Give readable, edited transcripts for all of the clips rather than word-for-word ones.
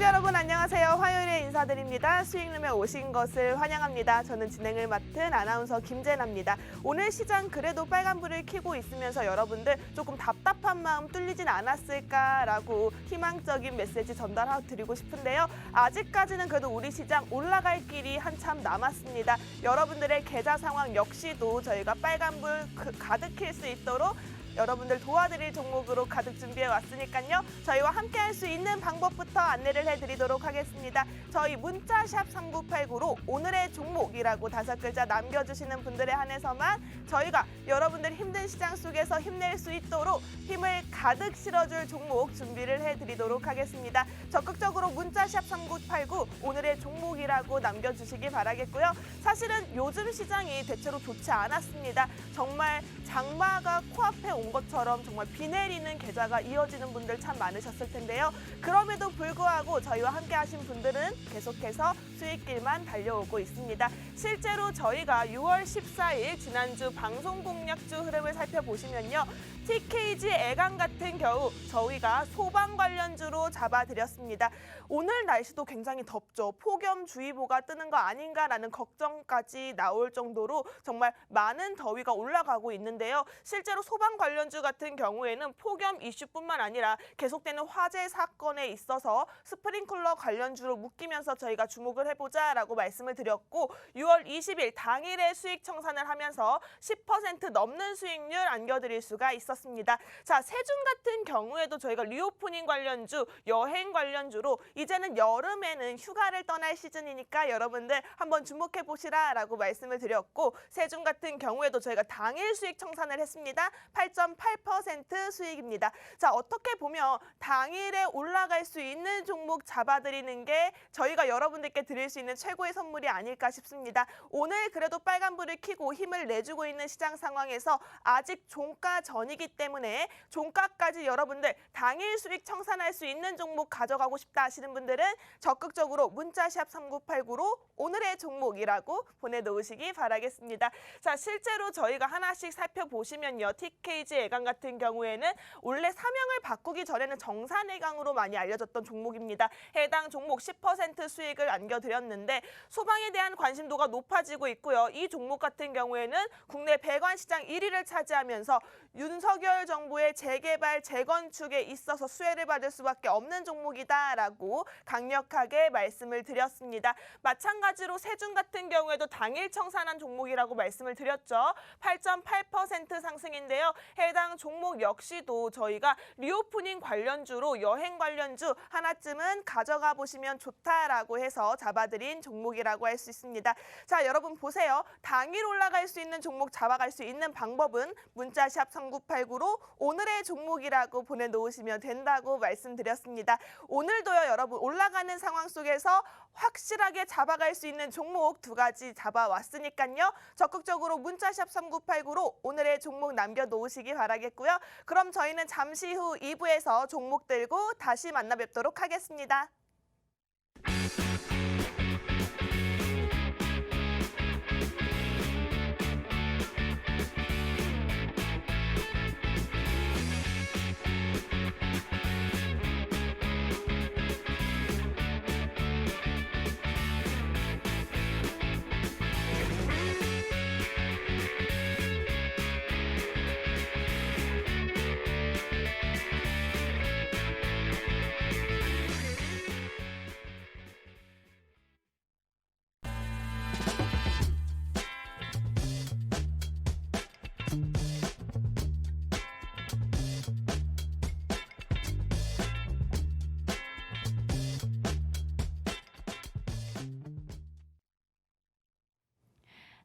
시청자 여러분 안녕하세요. 화요일에 인사드립니다. 수익룸에 오신 것을 환영합니다. 저는 진행을 맡은 아나운서 김재나입니다. 오늘 시장 그래도 빨간불을 켜고 있으면서 여러분들 조금 답답한 마음 뚫리진 않았을까라고 희망적인 메시지 전달드리고 싶은데요. 아직까지는 그래도 우리 시장 올라갈 길이 한참 남았습니다. 여러분들의 계좌 상황 역시도 저희가 빨간불 가득 킬 수 있도록 여러분들 도와드릴 종목으로 가득 준비해 왔으니까요. 저희와 함께 할 수 있는 방법부터 안내를 해드리도록 하겠습니다. 저희 문자샵 3989로 오늘의 종목이라고 5글자 남겨주시는 분들에 한해서만 저희가 여러분들 힘든 시장 속에서 힘낼 수 있도록 힘을 가득 실어줄 종목 준비를 해드리도록 하겠습니다. 적극적으로 문자샵 3989 오늘의 종목이라고 남겨주시기 바라겠고요. 사실은 요즘 시장이 대체로 좋지 않았습니다. 정말 장마가 코앞에 온 것처럼 정말 비 내리는 계좌가 이어지는 분들 참 많으셨을 텐데요. 그럼에도 불구하고 저희와 함께 하신 분들은 계속해서 수익길만 달려오고 있습니다. 실제로 저희가 6월 14일 지난주 방송 공략주 흐름을 살펴보시면요. TKG 애강 같은 경우 저희가 소방 관련주로 잡아드렸습니다. 오늘 날씨도 굉장히 덥죠. 폭염주의보가 뜨는 거 아닌가라는 걱정까지 나올 정도로 정말 많은 더위가 올라가고 있는데요. 실제로 소방 관련주 같은 경우에는 폭염 이슈뿐만 아니라 계속되는 화재 사건에 있어서 스프링클러 관련주로 묶이면서 저희가 주목을 해보자라고 말씀을 드렸고 6월 20일 당일에 수익 청산을 하면서 10% 넘는 수익률 안겨드릴 수가 있었습니다. 자, 세준 같은 경우에도 저희가 리오프닝 관련주, 여행 관련주로 이제는 여름에는 휴가를 떠날 시즌이니까 여러분들 한번 주목해 보시라라고 말씀을 드렸고 세준 같은 경우에도 저희가 당일 수익 청산을 했습니다. 8.8% 수익입니다. 자, 어떻게 보면 당일에 올라갈 수 있는 종목 잡아드리는 게 저희가 여러분들께 드릴 수 있는 최고의 선물이 아닐까 싶습니다. 오늘 그래도 빨간불을 켜고 힘을 내주고 있는 시장 상황에서 아직 종가 전이기 때문에 종가까지 여러분들 당일 수익 청산할 수 있는 종목 가져가고 싶다 하시는 분들은 적극적으로 문자샵 3989로 오늘의 종목이라고 보내놓으시기 바라겠습니다. 자, 실제로 저희가 하나씩 살펴보시면요. TKG 애강 같은 경우에는 원래 사명을 바꾸기 전에는 정산애강으로 많이 알려졌던 종목입니다. 해당 종목 10% 수익을 안겨드렸는데 소방에 대한 관심도가 높아지고 있고요. 이 종목 같은 경우에는 국내 배관 시장 1위를 차지하면서 윤석열 정부의 재개발, 재건축에 있어서 수혜를 받을 수밖에 없는 종목이다라고 강력하게 말씀을 드렸습니다. 마찬가지로 세준 같은 경우에도 당일 청산한 종목이라고 말씀을 드렸죠. 8.8% 상승인데요. 해당 종목 역시도 저희가 리오프닝 관련주로 여행 관련주 하나쯤은 가져가 보시면 좋다라고 해서 잡아드린 종목이라고 할 수 있습니다. 자, 여러분 보세요. 당일 올라갈 수 있는 종목 잡아갈 수 있는 방법은 문자샵 3989로 오늘의 종목이라고 보내놓으시면 된다고 말씀드렸습니다. 오늘도요, 여러분 올라가는 상황 속에서 확실하게 잡아갈 수 있는 종목 2가지 잡아왔으니까요. 적극적으로 문자샵 3989로 오늘의 종목 남겨놓으시기 바라겠고요. 그럼 저희는 잠시 후 2부에서 종목 들고 다시 만나 뵙도록 하겠습니다.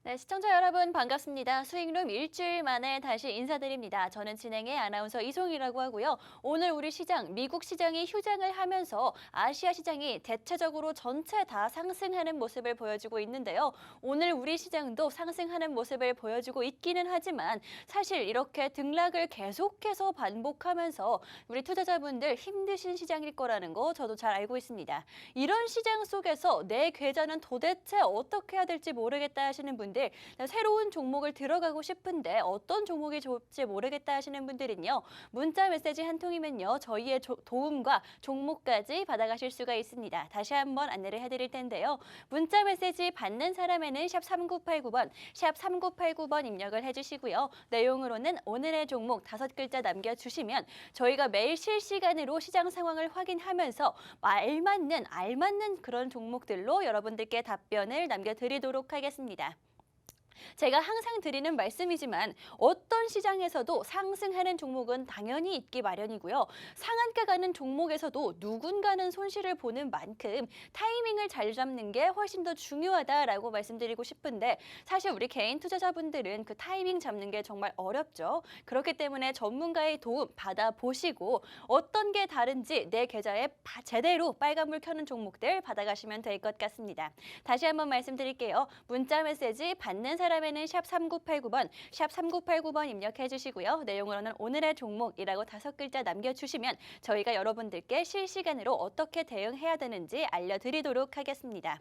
네, 시청자 여러분 반갑습니다. 수익룸 일주일 만에 다시 인사드립니다. 저는 진행의 아나운서 이송이라고 하고요. 오늘 우리 시장, 미국 시장이 휴장을 하면서 아시아 시장이 대체적으로 전체 다 상승하는 모습을 보여주고 있는데요. 오늘 우리 시장도 상승하는 모습을 보여주고 있기는 하지만 사실 이렇게 등락을 계속해서 반복하면서 우리 투자자분들 힘드신 시장일 거라는 거 저도 잘 알고 있습니다. 이런 시장 속에서 내 계좌는 도대체 어떻게 해야 될지 모르겠다 하시는 분들 분들, 새로운 종목을 들어가고 싶은데 어떤 종목이 좋을지 모르겠다 하시는 분들은요. 문자 메시지 한 통이면요. 저희의 도움과 종목까지 받아가실 수가 있습니다. 다시 한번 안내를 해드릴 텐데요. 문자 메시지 받는 사람에는 샵 3989번, 샵 3989번 입력을 해주시고요. 내용으로는 오늘의 종목 5글자 남겨주시면 저희가 매일 실시간으로 시장 상황을 확인하면서 알맞는 그런 종목들로 여러분들께 답변을 남겨드리도록 하겠습니다. 제가 항상 드리는 말씀이지만 어떤 시장에서도 상승하는 종목은 당연히 있기 마련이고요. 상한가 가는 종목에서도 누군가는 손실을 보는 만큼 타이밍을 잘 잡는 게 훨씬 더 중요하다라고 말씀드리고 싶은데 사실 우리 개인 투자자분들은 그 타이밍 잡는 게 정말 어렵죠. 그렇기 때문에 전문가의 도움 받아보시고 어떤 게 다른지 내 계좌에 제대로 빨간불 켜는 종목들 받아가시면 될 것 같습니다. 다시 한번 말씀드릴게요. 문자 메시지 받는 사람에는 샵 3989번, 샵 3989번 입력해 주시고요. 내용으로는 오늘의 종목이라고 5글자 남겨주시면 저희가 여러분들께 실시간으로 어떻게 대응해야 되는지 알려드리도록 하겠습니다.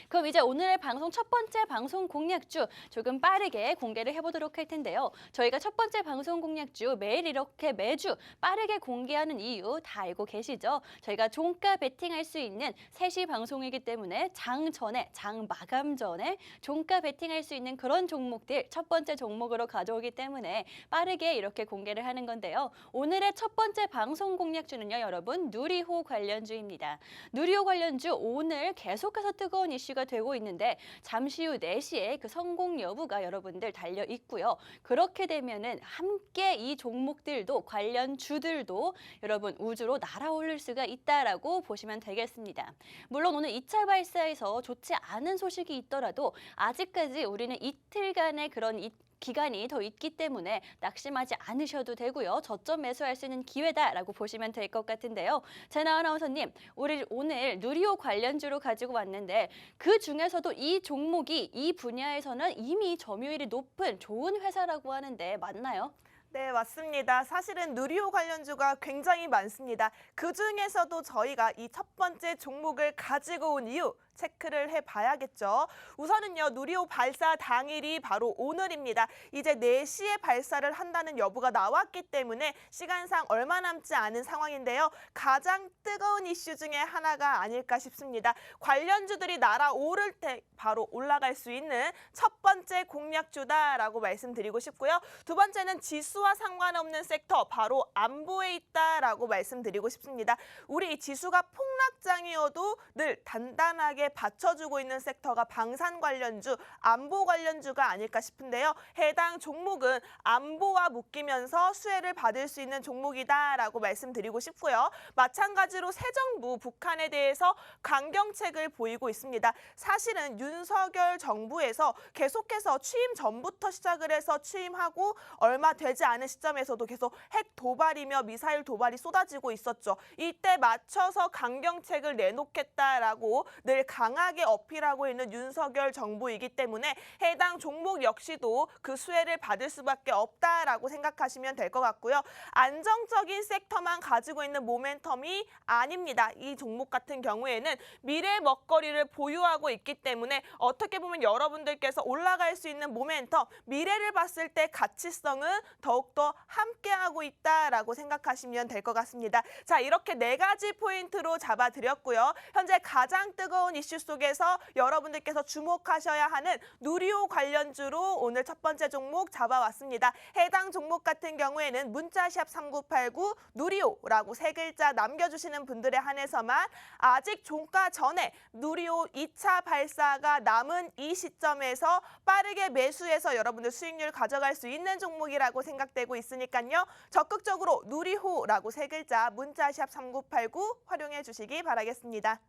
그럼 이제 오늘의 방송 첫 번째 방송 공략주 조금 빠르게 공개를 해보도록 할 텐데요. 저희가 첫 번째 방송 공략주 매일 이렇게 매주 빠르게 공개하는 이유 다 알고 계시죠? 저희가 종가 베팅할 수 있는 3시 방송이기 때문에 장 전에, 장 마감 전에 종가 베팅할 수 있는 그런 종목들 첫 번째 종목으로 가져오기 때문에 빠르게 이렇게 공개를 하는 건데요. 오늘의 첫 번째 방송 공략주는요, 여러분 누리호 관련주입니다. 누리호 관련주 오늘 계속해서 뜨거운 이슈가 되고 있는데 잠시 후 4시에 그 성공 여부가 여러분들 달려 있고요. 그렇게 되면은 함께 이 종목들도 관련 주들도 여러분 우주로 날아오를 수가 있다라고 보시면 되겠습니다. 물론 오늘 2차 발사에서 좋지 않은 소식이 있더라도 아직까지 우리는 이틀간의 그런 기간이 더 있기 때문에 낙심하지 않으셔도 되고요. 저점 매수할 수 있는 기회다라고 보시면 될 것 같은데요. 제나 아나운서님, 우리 오늘 누리호 관련주로 가지고 왔는데 그 중에서도 이 종목이 이 분야에서는 이미 점유율이 높은 좋은 회사라고 하는데 맞나요? 네, 맞습니다. 사실은 누리호 관련주가 굉장히 많습니다. 그중에서도 저희가 이 첫 번째 종목을 가지고 온 이유 체크를 해봐야겠죠. 우선은요, 누리호 발사 당일이 바로 오늘입니다. 이제 4시에 발사를 한다는 여부가 나왔기 때문에 시간상 얼마 남지 않은 상황인데요. 가장 뜨거운 이슈 중에 하나가 아닐까 싶습니다. 관련주들이 날아오를 때 바로 올라갈 수 있는 첫 번째 공략주다라고 말씀드리고 싶고요. 두 번째는 지수와 상관없는 섹터, 바로 안보에 있다라고 말씀드리고 싶습니다. 우리 이 지수가 폭락장이어도 늘 단단하게 받쳐주고 있는 섹터가 방산 관련주, 안보 관련주가 아닐까 싶은데요. 해당 종목은 안보와 묶이면서 수혜를 받을 수 있는 종목이다라고 말씀드리고 싶고요. 마찬가지로 새 정부 북한에 대해서 강경책을 보이고 있습니다. 사실은 윤석열 정부에서 계속해서 취임 전부터 시작을 해서 취임하고 얼마 되지 않은 시점에서도 계속 핵 도발이며 미사일 도발이 쏟아지고 있었죠. 이때 맞춰서 강경책을 내놓겠다라고 늘 강하게 어필하고 있는 윤석열 정부이기 때문에 해당 종목 역시도 그 수혜를 받을 수밖에 없다라고 생각하시면 될 것 같고요. 안정적인 섹터만 가지고 있는 모멘텀이 아닙니다. 이 종목 같은 경우에는 미래 먹거리를 보유하고 있기 때문에 어떻게 보면 여러분들께서 올라갈 수 있는 모멘텀, 미래를 봤을 때 가치성은 더욱더 함께하고 있다라고 생각하시면 될 것 같습니다. 자, 이렇게 4가지 포인트로 잡아드렸고요. 현재 가장 뜨거운 이슈 속에서 여러분들께서 주목하셔야 하는 누리호 관련주로 오늘 첫 번째 종목 잡아왔습니다. 해당 종목 같은 경우에는 문자샵 3989 누리호라고 3글자 남겨주시는 분들에 한해서만 아직 종가 전에 누리호 2차 발사가 남은 이 시점에서 빠르게 매수해서 여러분들 수익률 가져갈 수 있는 종목이라고 생각되고 있으니까요. 적극적으로 누리호라고 3글자 문자샵 3989 활용해 주시기 바라겠습니다.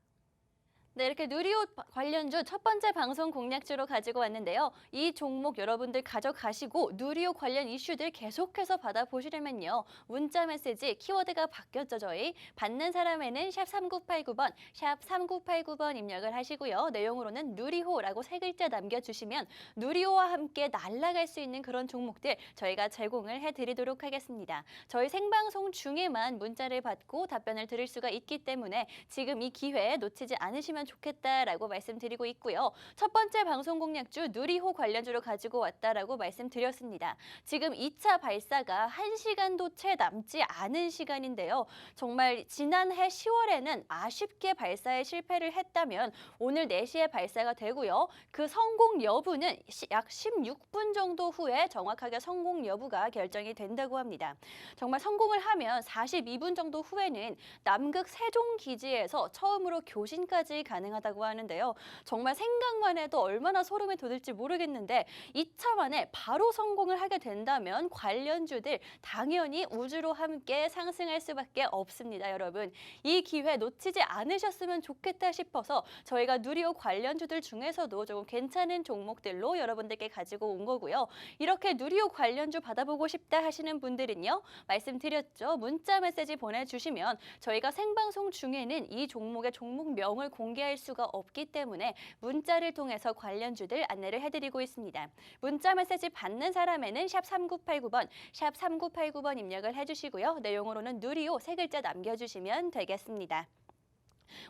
네, 이렇게 누리호 관련주 첫 번째 방송 공략주로 가지고 왔는데요. 이 종목 여러분들 가져가시고 누리호 관련 이슈들 계속해서 받아보시려면요. 문자 메시지 키워드가 바뀌었죠, 저희. 받는 사람에는 샵 3989번, 샵 3989번 입력을 하시고요. 내용으로는 누리호라고 3글자 남겨주시면 누리호와 함께 날아갈 수 있는 그런 종목들 저희가 제공을 해드리도록 하겠습니다. 저희 생방송 중에만 문자를 받고 답변을 드릴 수가 있기 때문에 지금 이 기회 놓치지 않으시면 좋겠다라고 말씀드리고 있고요. 첫 번째 방송 공략주 누리호 관련주로 가지고 왔다라고 말씀드렸습니다. 지금 2차 발사가 1시간도 채 남지 않은 시간인데요. 정말 지난해 10월에는 아쉽게 발사에 실패를 했다면 오늘 4시에 발사가 되고요. 그 성공 여부는 약 16분 정도 후에 정확하게 성공 여부가 결정이 된다고 합니다. 정말 성공을 하면 42분 정도 후에는 남극 세종기지에서 처음으로 교신까지 가능하다고 하는데요. 정말 생각만 해도 얼마나 소름이 돋을지 모르겠는데 2차 만에 바로 성공을 하게 된다면 관련주들 당연히 우주로 함께 상승할 수밖에 없습니다, 여러분. 이 기회 놓치지 않으셨으면 좋겠다 싶어서 저희가 누리호 관련주들 중에서도 조금 괜찮은 종목들로 여러분들께 가지고 온 거고요. 이렇게 누리호 관련주 받아보고 싶다 하시는 분들은요. 말씀드렸죠. 문자 메시지 보내주시면 저희가 생방송 중에는 이 종목의 종목명을 공개할 수가 없기 때문에 문자를 통해서 관련주들 안내를 해드리고 있습니다. 문자 메시지 받는 사람에는 샵 3989번, 샵 3989번 입력을 해주시고요. 내용으로는 누리호 3글자 남겨주시면 되겠습니다.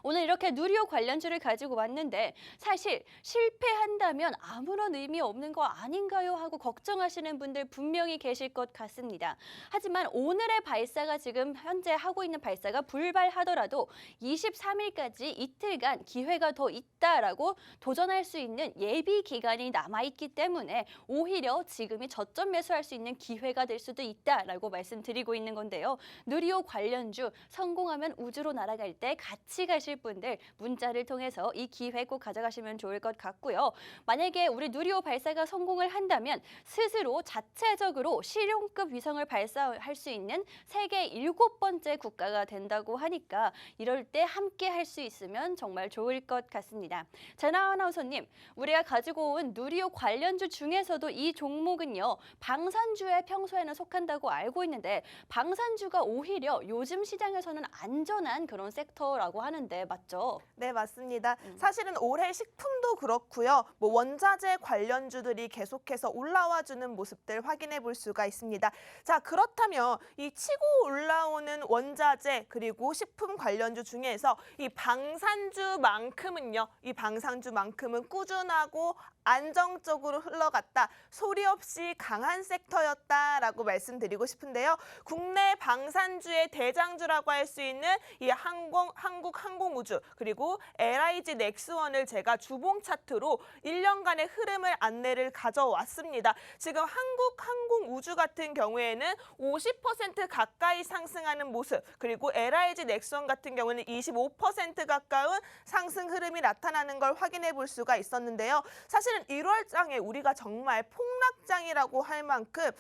오늘 이렇게 누리호 관련주를 가지고 왔는데 사실 실패한다면 아무런 의미 없는 거 아닌가요? 하고 걱정하시는 분들 분명히 계실 것 같습니다. 하지만 오늘의 발사가 지금 현재 하고 있는 발사가 불발하더라도 23일까지 이틀간 기회가 더 있다라고 도전할 수 있는 예비 기간이 남아있기 때문에 오히려 지금이 저점 매수할 수 있는 기회가 될 수도 있다라고 말씀드리고 있는 건데요. 누리호 관련주 성공하면 우주로 날아갈 때 같이 가실 분들 문자를 통해서 이 기회 꼭 가져가시면 좋을 것 같고요. 만약에 우리 누리호 발사가 성공을 한다면 스스로 자체적으로 실용급 위성을 발사할 수 있는 세계 7번째 국가가 된다고 하니까 이럴 때 함께 할 수 있으면 정말 좋을 것 같습니다. 제나 아나운서님, 우리가 가지고 온 누리호 관련주 중에서도 이 종목은요. 방산주에 평소에는 속한다고 알고 있는데 방산주가 오히려 요즘 시장에서는 안전한 그런 섹터라고 하는데 맞죠? 네, 맞습니다. 사실은 올해 식품도 그렇고요. 원자재 관련주들이 계속해서 올라와주는 모습들 확인해 볼 수가 있습니다. 자, 그렇다면 이 치고 올라오는 원자재 그리고 식품 관련주 중에서 이 방산주만큼은요. 이 방산주만큼은 꾸준하고 안정적으로 흘러갔다. 소리 없이 강한 섹터였다라고 말씀드리고 싶은데요. 국내 방산주의 대장주라고 할 수 있는 이 한국항공우주 그리고 LIG 넥스원을 제가 주봉 차트로 1년간의 흐름을 안내를 가져왔습니다. 지금 한국항공우주 같은 경우에는 50% 가까이 상승하는 모습 그리고 LIG 넥스원 같은 경우는 25% 가까운 상승 흐름이 나타나는 걸 확인해 볼 수가 있었는데요. 사실은 1월장에 우리가 정말 폭락장이라고 할 만큼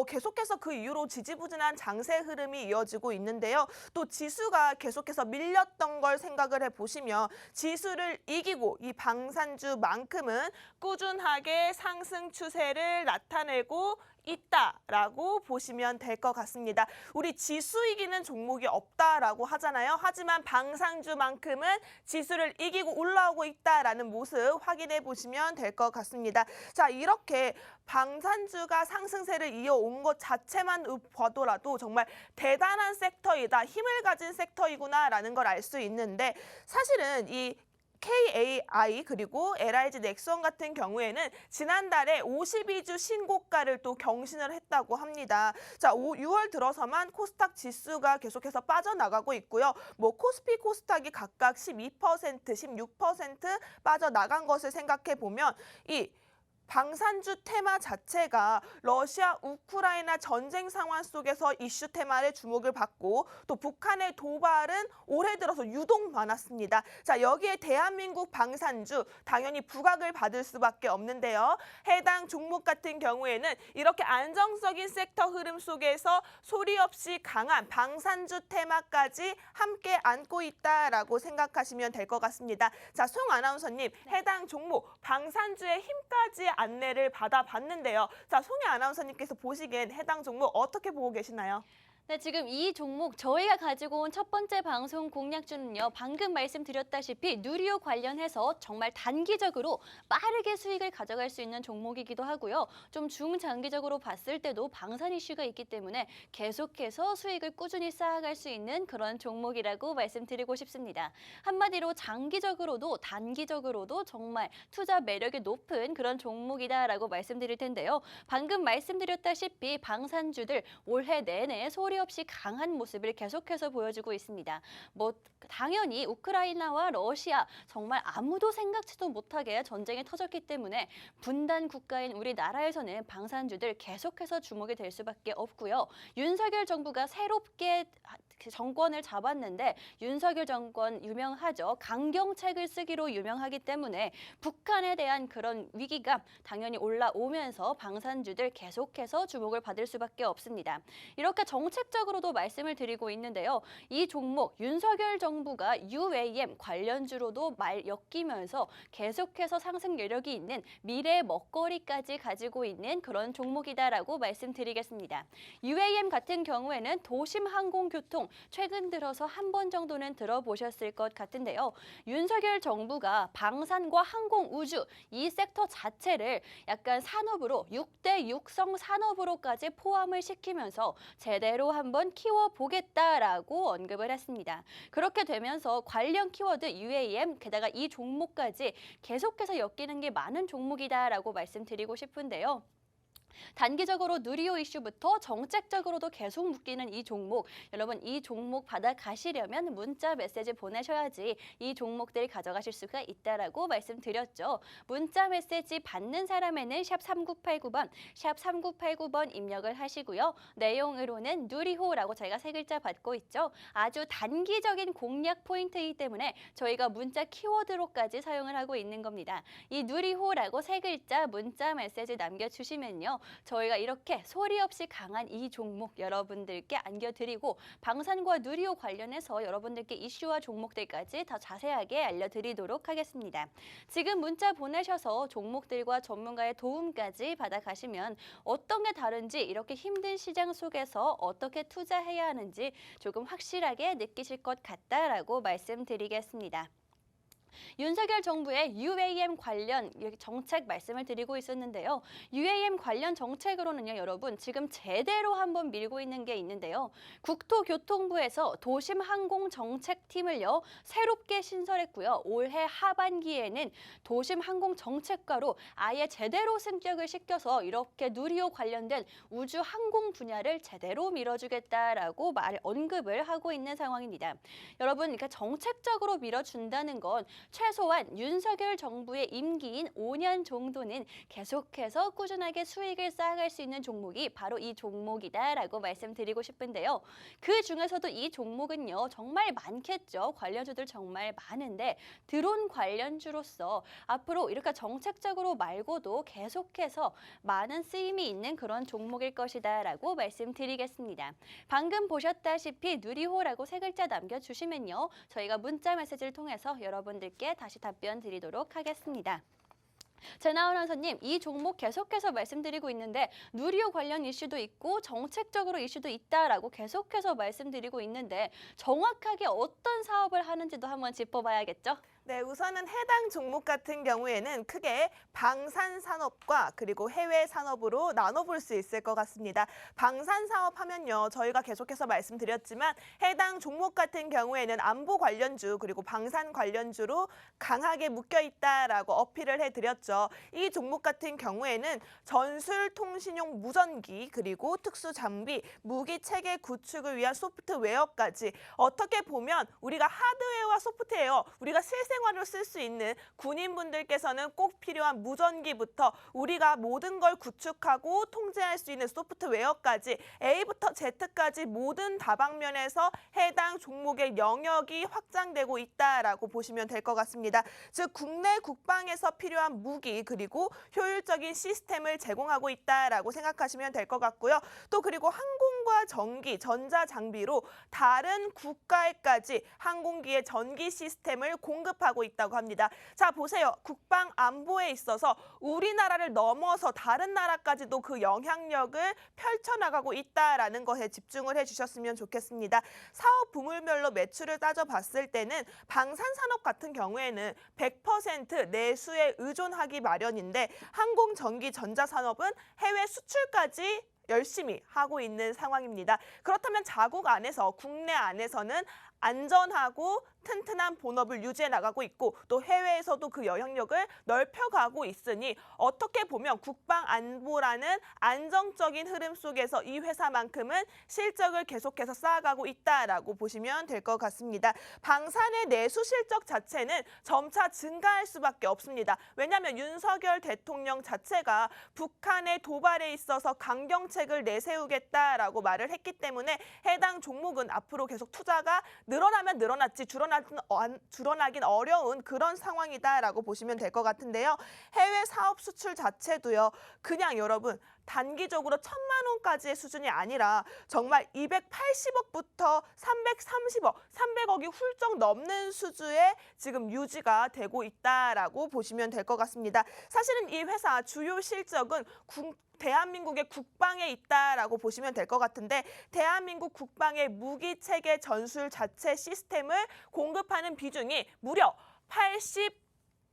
계속해서 그 이후로 지지부진한 장세 흐름이 이어지고 있는데요. 또 지수가 계속해서 밀렸던 걸 생각을 해보시면 지수를 이기고 이 방산주만큼은 꾸준하게 상승 추세를 나타내고 있다라고 보시면 될 것 같습니다. 우리 지수 이기는 종목이 없다라고 하잖아요. 하지만 방산주만큼은 지수를 이기고 올라오고 있다라는 모습 확인해 보시면 될 것 같습니다. 자, 이렇게 방산주가 상승세를 이어온 것 자체만 봐도라도 정말 대단한 섹터이다, 힘을 가진 섹터이구나라는 걸 알 수 있는데 사실은 이 KAI 그리고 LIG 넥스원 같은 경우에는 지난달에 52주 신고가를 또 경신을 했다고 합니다. 자, 6월 들어서만 코스닥 지수가 계속해서 빠져나가고 있고요. 코스피 코스닥이 각각 12%, 16% 빠져나간 것을 생각해 보면 이 방산주 테마 자체가 러시아 우크라이나 전쟁 상황 속에서 이슈 테마를 주목을 받고 또 북한의 도발은 올해 들어서 유독 많았습니다. 자, 여기에 대한민국 방산주 당연히 부각을 받을 수밖에 없는데요. 해당 종목 같은 경우에는 이렇게 안정적인 섹터 흐름 속에서 소리 없이 강한 방산주 테마까지 함께 안고 있다라고 생각하시면 될 것 같습니다. 자, 송 아나운서님, 해당 종목 방산주의 힘까지 안내를 받아봤는데요. 자, 송혜 아나운서님께서 보시기엔 해당 종목 어떻게 보고 계시나요? 네, 지금 이 종목 저희가 가지고 온 첫 번째 방송 공략주는요. 방금 말씀드렸다시피 누리호 관련해서 정말 단기적으로 빠르게 수익을 가져갈 수 있는 종목이기도 하고요. 좀 중장기적으로 봤을 때도 방산 이슈가 있기 때문에 계속해서 수익을 꾸준히 쌓아갈 수 있는 그런 종목이라고 말씀드리고 싶습니다. 한마디로 장기적으로도 단기적으로도 정말 투자 매력이 높은 그런 종목이다라고 말씀드릴 텐데요. 방금 말씀드렸다시피 방산주들 올해 내내 소리 없이 강한 모습을 계속해서 보여주고 있습니다. 당연히 우크라이나와 러시아 정말 아무도 생각지도 못하게 전쟁이 터졌기 때문에 분단 국가인 우리나라에서는 방산주들 계속해서 주목이 될 수밖에 없고요. 윤석열 정부가 새롭게 정권을 잡았는데 윤석열 정권 유명하죠. 강경책을 쓰기로 유명하기 때문에 북한에 대한 그런 위기감 당연히 올라오면서 방산주들 계속해서 주목을 받을 수밖에 없습니다. 이렇게 정책적으로도 말씀을 드리고 있는데요. 이 종목 윤석열 정부가 UAM 관련주로도 엮이면서 계속해서 상승 여력이 있는 미래 먹거리까지 가지고 있는 그런 종목이다라고 말씀드리겠습니다. UAM 같은 경우에는 도심항공교통 최근 들어서 한 번 정도는 들어보셨을 것 같은데요. 윤석열 정부가 방산과 항공우주 이 섹터 자체를 약간 산업으로 6대 육성 산업으로까지 포함을 시키면서 제대로 한번 키워보겠다라고 언급을 했습니다. 그렇게 되면서 관련 키워드 UAM 게다가 이 종목까지 계속해서 엮이는 게 많은 종목이다라고 말씀드리고 싶은데요. 단기적으로 누리호 이슈부터 정책적으로도 계속 묶이는 이 종목. 여러분 이 종목 받아가시려면 문자 메시지 보내셔야지 이 종목들 가져가실 수가 있다라고 말씀드렸죠. 문자 메시지 받는 사람에는 샵 3989번, 샵 3989번 입력을 하시고요. 내용으로는 누리호라고 저희가 세 글자 받고 있죠. 아주 단기적인 공략 포인트이기 때문에 저희가 문자 키워드로까지 사용을 하고 있는 겁니다. 이 누리호라고 세 글자 문자 메시지 남겨주시면요. 저희가 이렇게 소리 없이 강한 이 종목 여러분들께 안겨드리고 방산과 누리호 관련해서 여러분들께 이슈와 종목들까지 더 자세하게 알려드리도록 하겠습니다. 지금 문자 보내셔서 종목들과 전문가의 도움까지 받아가시면 어떤 게 다른지 이렇게 힘든 시장 속에서 어떻게 투자해야 하는지 조금 확실하게 느끼실 것 같다라고 말씀드리겠습니다. 윤석열 정부의 UAM 관련 정책 말씀을 드리고 있었는데요. UAM 관련 정책으로는요, 여러분 지금 제대로 한번 밀고 있는 게 있는데요. 국토교통부에서 도심항공정책팀을요 새롭게 신설했고요. 올해 하반기에는 도심항공정책과로 아예 제대로 승격을 시켜서 이렇게 누리호 관련된 우주항공 분야를 제대로 밀어주겠다라고 언급을 하고 있는 상황입니다. 여러분, 그러니까 정책적으로 밀어준다는 건 최소한 윤석열 정부의 임기인 5년 정도는 계속해서 꾸준하게 수익을 쌓아갈 수 있는 종목이 바로 이 종목이다라고 말씀드리고 싶은데요. 그 중에서도 이 종목은요 정말 많겠죠. 관련주들 정말 많은데 드론 관련주로서 앞으로 이렇게 정책적으로 말고도 계속해서 많은 쓰임이 있는 그런 종목일 것이다라고 말씀드리겠습니다. 방금 보셨다시피 누리호라고 세 글자 남겨주시면요. 저희가 문자 메시지를 통해서 여러분들께 다시 답변 드리도록 하겠습니다. 제나 아나운서님, 이 종목 계속해서 말씀드리고 있는데 누리호 관련 이슈도 있고 정책적으로 이슈도 있다라고 계속해서 말씀드리고 있는데 정확하게 어떤 사업을 하는지도 한번 짚어봐야겠죠? 네, 우선은 해당 종목 같은 경우에는 크게 방산 산업과 그리고 해외 산업으로 나눠볼 수 있을 것 같습니다. 방산 사업 하면요, 저희가 계속해서 말씀드렸지만 해당 종목 같은 경우에는 안보 관련주 그리고 방산 관련주로 강하게 묶여 있다라고 어필을 해드렸죠. 이 종목 같은 경우에는 전술 통신용 무전기 그리고 특수 장비, 무기 체계 구축을 위한 소프트웨어까지 어떻게 보면 우리가 하드웨어와 소프트웨어, 우리가 실생활로 쓸 수 있는 군인분들께서는 꼭 필요한 무전기부터 우리가 모든 걸 구축하고 통제할 수 있는 소프트웨어까지 A부터 Z까지 모든 다방면에서 해당 종목의 영역이 확장되고 있다라고 보시면 될 것 같습니다. 즉 국내 국방에서 필요한 무기 그리고 효율적인 시스템을 제공하고 있다라고 생각하시면 될 것 같고요. 또 그리고 항공 수송과 전기, 전자장비로 다른 국가에까지 항공기의 전기 시스템을 공급하고 있다고 합니다. 자, 보세요. 국방 안보에 있어서 우리나라를 넘어서 다른 나라까지도 그 영향력을 펼쳐나가고 있다라는 것에 집중을 해주셨으면 좋겠습니다. 사업 부문별로 매출을 따져봤을 때는 방산산업 같은 경우에는 100% 내수에 의존하기 마련인데 항공, 전기, 전자산업은 해외 수출까지 열심히 하고 있는 상황입니다. 그렇다면 자국 안에서, 국내 안에서는 안전하고 튼튼한 본업을 유지해 나가고 있고 또 해외에서도 그 영향력을 넓혀가고 있으니 어떻게 보면 국방 안보라는 안정적인 흐름 속에서 이 회사만큼은 실적을 계속해서 쌓아가고 있다라고 보시면 될 것 같습니다. 방산의 내수 실적 자체는 점차 증가할 수밖에 없습니다. 왜냐하면 윤석열 대통령 자체가 북한의 도발에 있어서 강경책을 내세우겠다라고 말을 했기 때문에 해당 종목은 앞으로 계속 투자가 늘어나면 늘어났지 줄어나긴 어려운 그런 상황이다라고 보시면 될 것 같은데요. 해외 사업 수출 자체도요. 그냥 여러분 단기적으로 1,000만 원까지의 수준이 아니라 정말 280억부터 330억, 300억이 훌쩍 넘는 수준에 지금 유지가 되고 있다라고 보시면 될 것 같습니다. 사실은 이 회사 주요 실적은 대한민국의 국방에 있다라고 보시면 될 것 같은데 대한민국 국방의 무기체계 전술 자체 시스템을 공급하는 비중이 무려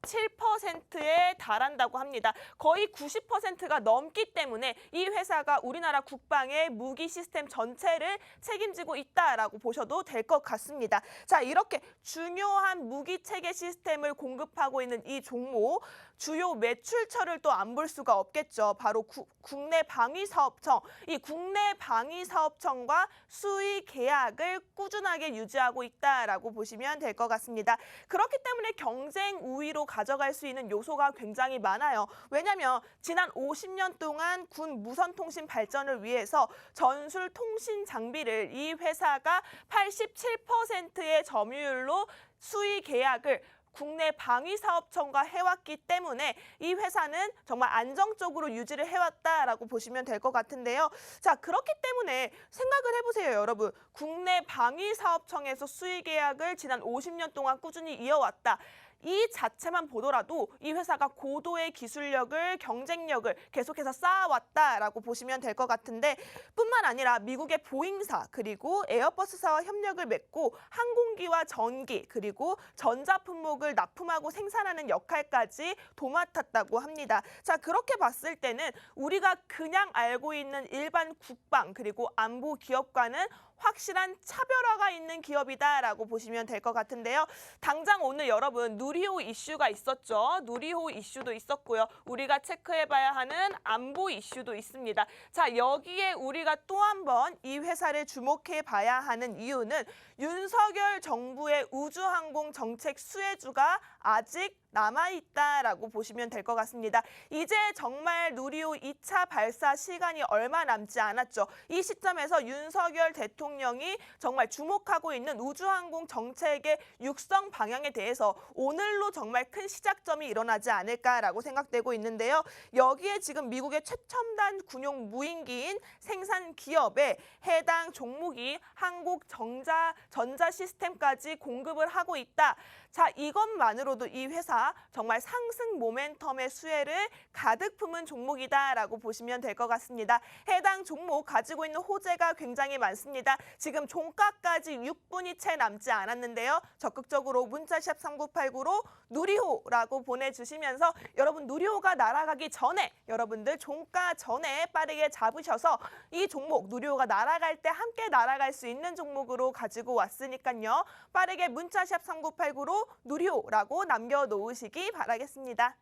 7%에 달한다고 합니다. 거의 90%가 넘기 때문에 이 회사가 우리나라 국방의 무기 시스템 전체를 책임지고 있다라고 보셔도 될 것 같습니다. 자, 이렇게 중요한 무기 체계 시스템을 공급하고 있는 이 종목 주요 매출처를 또 안 볼 수가 없겠죠. 바로 국내 방위사업청. 이 국내 방위사업청과 수의 계약을 꾸준하게 유지하고 있다라고 보시면 될 것 같습니다. 그렇기 때문에 경쟁 우위로 가져갈 수 있는 요소가 굉장히 많아요. 왜냐하면 지난 50년 동안 군 무선통신 발전을 위해서 전술 통신 장비를 이 회사가 87%의 점유율로 수의 계약을 국내 방위사업청과 해왔기 때문에 이 회사는 정말 안정적으로 유지를 해왔다라고 보시면 될 것 같은데요. 자, 그렇기 때문에 생각을 해보세요, 여러분. 국내 방위사업청에서 수의 계약을 지난 50년 동안 꾸준히 이어왔다. 이 자체만 보더라도 이 회사가 고도의 기술력을, 경쟁력을 계속해서 쌓아왔다라고 보시면 될 것 같은데 뿐만 아니라 미국의 보잉사 그리고 에어버스사와 협력을 맺고 항공기와 전기 그리고 전자품목을 납품하고 생산하는 역할까지 도맡았다고 합니다. 자, 그렇게 봤을 때는 우리가 그냥 알고 있는 일반 국방 그리고 안보 기업과는 확실한 차별화가 있는 기업이다라고 보시면 될 것 같은데요. 당장 오늘 여러분 누리호 이슈가 있었죠. 누리호 이슈도 있었고요. 우리가 체크해봐야 하는 안보 이슈도 있습니다. 자, 여기에 우리가 또 한 번 이 회사를 주목해봐야 하는 이유는 윤석열 정부의 우주항공 정책 수혜주가 아직 남아있다라고 보시면 될 것 같습니다. 이제 정말 누리호 2차 발사 시간이 얼마 남지 않았죠. 이 시점에서 윤석열 대통령이 정말 주목하고 있는 우주항공 정책의 육성 방향에 대해서 오늘로 정말 큰 시작점이 일어나지 않을까라고 생각되고 있는데요. 여기에 지금 미국의 최첨단 군용 무인기인 생산 기업에 해당 종목이 한국 전자 시스템까지 공급을 하고 있다. 자, 이것만으로도 이 회사 정말 상승 모멘텀의 수혜를 가득 품은 종목이다라고 보시면 될 것 같습니다. 해당 종목 가지고 있는 호재가 굉장히 많습니다. 지금 종가까지 6분이 채 남지 않았는데요. 적극적으로 문자샵 3989로 누리호라고 보내주시면서 여러분 누리호가 날아가기 전에 여러분들 종가 전에 빠르게 잡으셔서 이 종목 누리호가 날아갈 때 함께 날아갈 수 있는 종목으로 가지고 왔으니까요. 빠르게 문자샵 3989로 누리호라고 남겨놓으시기 바라겠습니다.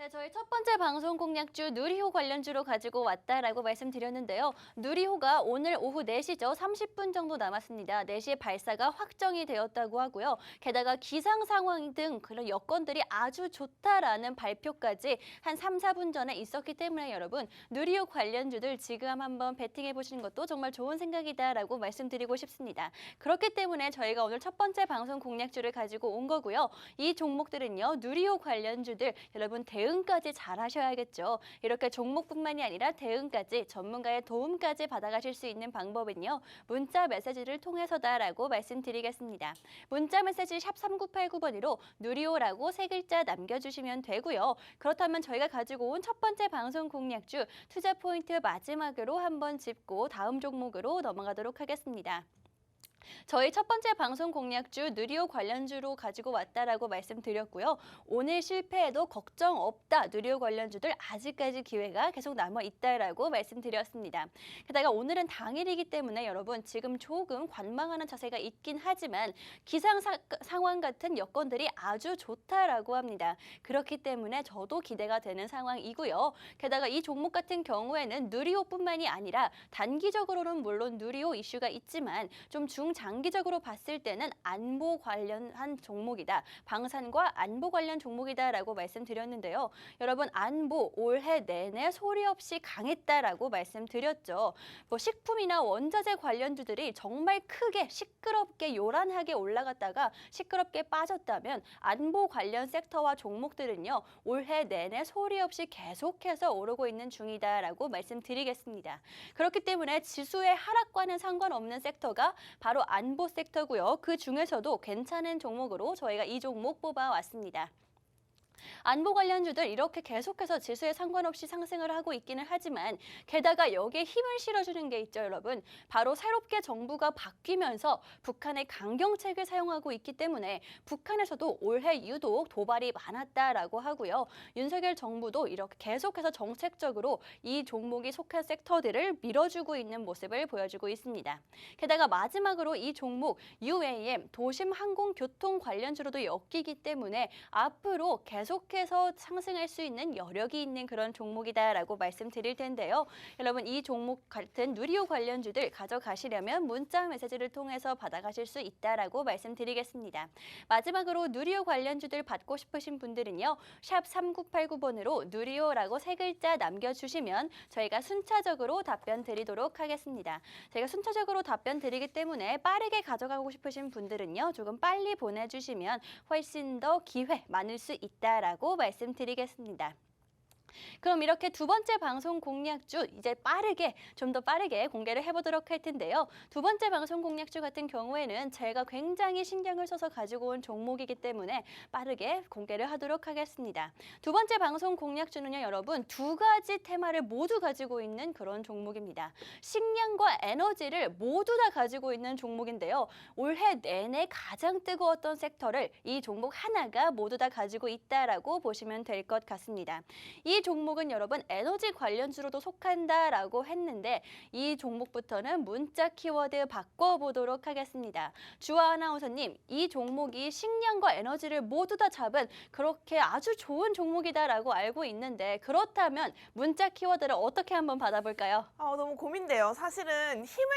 네, 저희 첫 번째 방송 공략주 누리호 관련주로 가지고 왔다라고 말씀드렸는데요. 누리호가 오늘 오후 4시죠. 30분 정도 남았습니다. 4시에 발사가 확정이 되었다고 하고요. 게다가 기상 상황 등 그런 여건들이 아주 좋다라는 발표까지 한 3, 4분 전에 있었기 때문에 여러분 누리호 관련주들 지금 한번 베팅해 보시는 것도 정말 좋은 생각이다라고 말씀드리고 싶습니다. 그렇기 때문에 저희가 오늘 첫 번째 방송 공략주를 가지고 온 거고요. 이 종목들은요. 누리호 관련주들 여러분 대응 대응까지 잘 하셔야겠죠. 이렇게 종목뿐만이 아니라 대응까지 전문가의 도움까지 받아가실 수 있는 방법은요. 문자 메시지를 통해서다라고 말씀드리겠습니다. 문자 메시지 샵 3989번으로 누리호라고 세 글자 남겨주시면 되고요. 그렇다면 저희가 가지고 온 첫 번째 방송 공략주 투자 포인트 마지막으로 한번 짚고 다음 종목으로 넘어가도록 하겠습니다. 저희 첫 번째 방송 공략주 누리호 관련주로 가지고 왔다라고 말씀드렸고요. 오늘 실패해도 걱정 없다. 누리호 관련주들 아직까지 기회가 계속 남아 있다라고 말씀드렸습니다. 게다가 오늘은 당일이기 때문에 여러분 지금 조금 관망하는 자세가 있긴 하지만 기상 상황 같은 여건들이 아주 좋다라고 합니다. 그렇기 때문에 저도 기대가 되는 상황이고요. 게다가 이 종목 같은 경우에는 누리호뿐만이 아니라 단기적으로는 물론 누리호 이슈가 있지만 좀 장기적으로 봤을 때는 안보 관련한 종목이다. 방산과 안보 관련 종목이다라고 말씀드렸는데요. 여러분 안보 올해 내내 소리 없이 강했다라고 말씀드렸죠. 뭐 식품이나 원자재 관련주들이 정말 크게 시끄럽게 요란하게 올라갔다가 시끄럽게 빠졌다면 안보 관련 섹터와 종목들은요. 올해 내내 소리 없이 계속해서 오르고 있는 중이다라고 말씀드리겠습니다. 그렇기 때문에 지수의 하락과는 상관없는 섹터가 바로 안보 섹터고요. 그 중에서도 괜찮은 종목으로 저희가 이 종목 뽑아왔습니다. 안보 관련주들 이렇게 계속해서 지수에 상관없이 상승을 하고 있기는 하지만 게다가 여기에 힘을 실어주는 게 있죠, 여러분. 바로 새롭게 정부가 바뀌면서 북한의 강경책을 사용하고 있기 때문에 북한에서도 올해 유독 도발이 많았다라고 하고요. 윤석열 정부도 이렇게 계속해서 정책적으로 이 종목이 속한 섹터들을 밀어주고 있는 모습을 보여주고 있습니다. 게다가 마지막으로 이 종목 UAM 도심항공교통 관련주로도 엮이기 때문에 앞으로 계속해서 상승할 수 있는 여력이 있는 그런 종목이다라고 말씀드릴 텐데요. 여러분 이 종목 같은 누리호 관련주들 가져가시려면 문자 메시지를 통해서 받아가실 수 있다라고 말씀드리겠습니다. 마지막으로 누리호 관련주들 받고 싶으신 분들은요. 샵 3989번으로 누리호라고 세 글자 남겨주시면 저희가 순차적으로 답변 드리도록 하겠습니다. 저희가 순차적으로 답변 드리기 때문에 빠르게 가져가고 싶으신 분들은요. 조금 빨리 보내주시면 훨씬 더 기회 많을 수 있다라고 말씀드리겠습니다. 그럼 이렇게 두 번째 방송 공략주 이제 좀 더 빠르게 공개를 해보도록 할 텐데요. 두 번째 방송 공략주 같은 경우에는 제가 굉장히 신경을 써서 가지고 온 종목이기 때문에 빠르게 공개를 하도록 하겠습니다. 두 번째 방송 공략주는요, 여러분 두 가지 테마를 모두 가지고 있는 그런 종목입니다. 식량과 에너지를 모두 다 가지고 있는 종목인데요. 올해 내내 가장 뜨거웠던 섹터를 이 종목 하나가 모두 다 가지고 있다라고 보시면 될 것 같습니다. 이 종목은 여러분 에너지 관련주로도 속한다라고 했는데 이 종목부터는 문자 키워드 바꿔보도록 하겠습니다. 주아 아나운서님, 이 종목이 식량과 에너지를 모두 다 잡은 그렇게 아주 좋은 종목이다라고 알고 있는데 그렇다면 문자 키워드를 어떻게 한번 받아볼까요? 너무 고민돼요. 사실은 힘을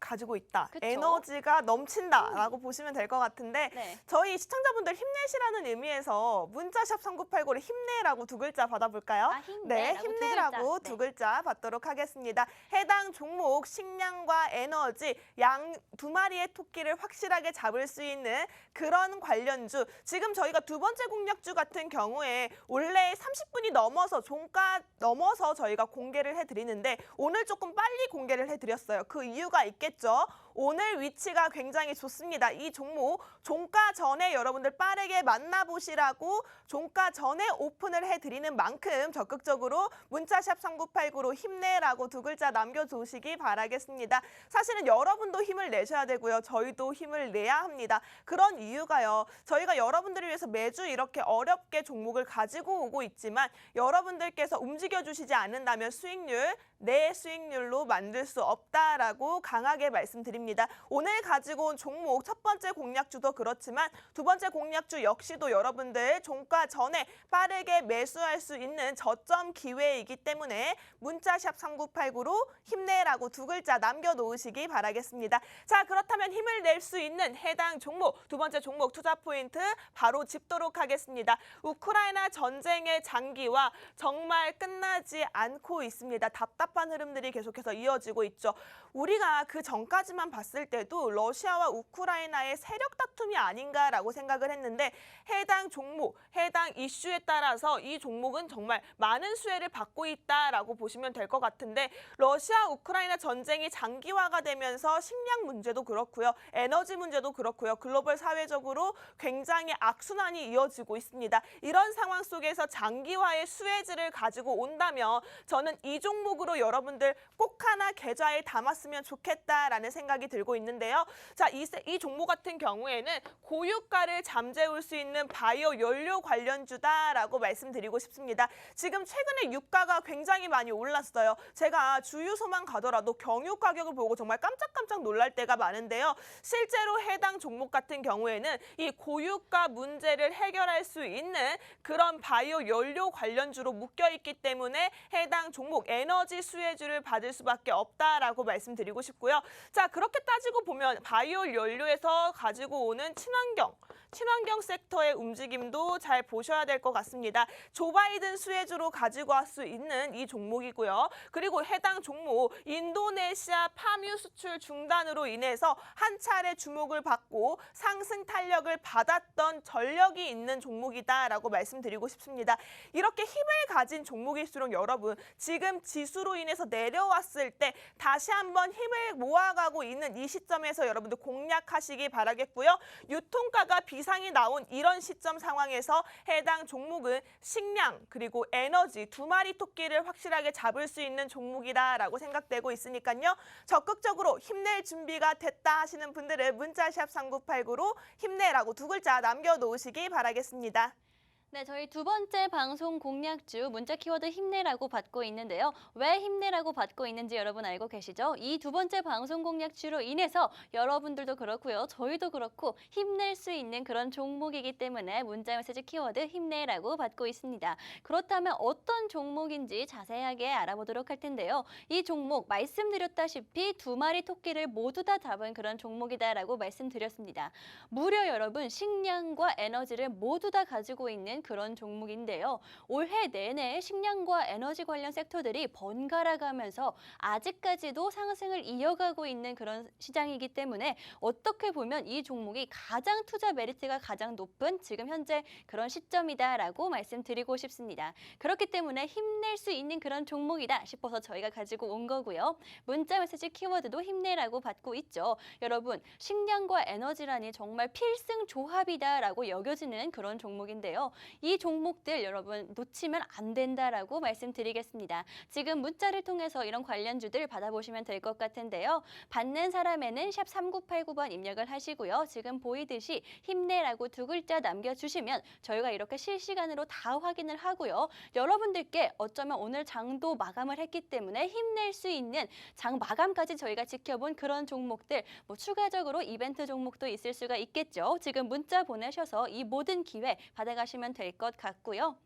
가지고 있다. 그쵸? 에너지가 넘친다라고 보시면 될 것 같은데 네. 저희 시청자분들 힘내시라는 의미에서 문자샵 3989를 힘내라고 두 글자 받아볼까요? 네, 힘내라고 두 글자 받도록 하겠습니다. 해당 종목 식량과 에너지 양 두 마리의 토끼를 확실하게 잡을 수 있는 그런 관련주. 지금 저희가 두 번째 공략주 같은 경우에 원래 30분이 넘어서 종가 넘어서 저희가 공개를 해드리는데 오늘 조금 빨리 공개를 해드렸어요. 그 이유가 있겠죠. 오늘 위치가 굉장히 좋습니다. 이 종목 종가 전에 여러분들 빠르게 만나보시라고 종가 전에 오픈을 해드리는 만큼 적극적으로 문자샵 3989로 힘내라고 두 글자 남겨주시기 바라겠습니다. 사실은 여러분도 힘을 내셔야 되고요. 저희도 힘을 내야 합니다. 그런 이유가요. 저희가 여러분들을 위해서 매주 이렇게 어렵게 종목을 가지고 오고 있지만 여러분들께서 움직여주시지 않는다면 수익률, 내 수익률로 만들 수 없다라고 강하게 말씀드립니다. 오늘 가지고 온 종목 첫 번째 공략주도 그렇지만 두 번째 공략주 역시도 여러분들 종가 전에 빠르게 매수할 수 있는 저점 기회이기 때문에 문자샵 3989로 힘내라고 두 글자 남겨놓으시기 바라겠습니다. 자, 그렇다면 힘을 낼 수 있는 해당 종목, 두 번째 종목 투자 포인트 바로 짚도록 하겠습니다. 우크라이나 전쟁의 장기화 정말 끝나지 않고 있습니다. 답답한 흐름들이 계속해서 이어지고 있죠. 우리가 그 전까지만 봤을 때도 러시아와 우크라이나의 세력 다툼이 아닌가라고 생각을 했는데 해당 종목, 해당 이슈에 따라서 이 종목은 정말 많은 수혜를 받고 있다라고 보시면 될 것 같은데 러시아 우크라이나 전쟁이 장기화가 되면서 식량 문제도 그렇고요. 에너지 문제도 그렇고요. 글로벌 사회적으로 굉장히 악순환이 이어지고 있습니다. 이런 상황 속에서 장기화의 수혜질을 가지고 온다면 저는 이 종목으로 여러분들 꼭 하나 계좌에 담았으면 좋겠다라는 생각이 들고 있는데요. 자, 이 종목 같은 경우에는 고유가를 잠재울 수 있는 바이오 연료 관련주다라고 말씀드리고 싶습니다. 지금 최근에 유가가 굉장히 많이 올랐어요. 제가 주유소만 가더라도 경유 가격을 보고 정말 깜짝깜짝 놀랄 때가 많은데요. 실제로 해당 종목 같은 경우에는 이 고유가 문제를 해결할 수 있는 그런 바이오 연료 관련주로 묶여 있기 때문에 해당 종목 에너지 수혜주를 받을 수밖에 없다라고 말씀드리고 싶고요. 자, 그렇게 따지고 보면 바이오 연료에서 가지고 오는 친환경 섹터의 움직임도 잘 보셔야 될 것 같습니다. 조 바이든 수혜주로 가지고 올 수 있는 이 종목이고요. 그리고 해당 종목 인도네시아 파뮤 수출 중단으로 인해서 한 차례 주목을 받고 상승 탄력을 받았던 전력이 있는 종목이다라고 말씀드리고 싶습니다. 이렇게 힘을 가진 종목일수록 여러분 지금 지수로 인해서 내려왔을 때 다시 한번 힘을 모아가고 있는 이 시점에서 여러분들 공략하시기 바라겠고요. 유통가가 비상이 나온 이런 시점 상황에서 해당 종목은 식량 그리고 에너지 두 마리 토끼를 확실하게 잡을 수 있는 종목이다라고 생각되고 있으니까요. 적극적으로 힘낼 준비가 됐다 하시는 분들은 문자샵 3989로 힘내라고 두 글자 남겨놓으시기 바라겠습니다. 네, 저희 두 번째 방송 공략주 문자 키워드 힘내라고 받고 있는데요. 왜 힘내라고 받고 있는지 여러분 알고 계시죠? 이 두 번째 방송 공략주로 인해서 여러분들도 그렇고요. 저희도 그렇고 힘낼 수 있는 그런 종목이기 때문에 문자 메시지 키워드 힘내라고 받고 있습니다. 그렇다면 어떤 종목인지 자세하게 알아보도록 할 텐데요. 이 종목 말씀드렸다시피 두 마리 토끼를 모두 다 잡은 그런 종목이다라고 말씀드렸습니다. 무려 여러분 식량과 에너지를 모두 다 가지고 있는 그런 종목인데요. 올해 내내 식량과 에너지 관련 섹터들이 번갈아 가면서 아직까지도 상승을 이어가고 있는 그런 시장이기 때문에 어떻게 보면 이 종목이 가장 투자 메리트가 가장 높은 지금 현재 그런 시점이다라고 말씀드리고 싶습니다. 그렇기 때문에 힘낼 수 있는 그런 종목이다 싶어서 저희가 가지고 온 거고요. 문자 메시지 키워드도 힘내라고 받고 있죠. 여러분 식량과 에너지라니 정말 필승 조합이다라고 여겨지는 그런 종목인데요. 이 종목들 여러분 놓치면 안 된다라고 말씀드리겠습니다. 지금 문자를 통해서 이런 관련주들 받아보시면 될 것 같은데요. 받는 사람에는 샵 3989번 입력을 하시고요. 지금 보이듯이 힘내라고 두 글자 남겨주시면 저희가 이렇게 실시간으로 다 확인을 하고요. 여러분들께 어쩌면 오늘 장도 마감을 했기 때문에 힘낼 수 있는 장 마감까지 저희가 지켜본 그런 종목들 추가적으로 이벤트 종목도 있을 수가 있겠죠. 지금 문자 보내셔서 이 모든 기회 받아가시면 될 것 같고요.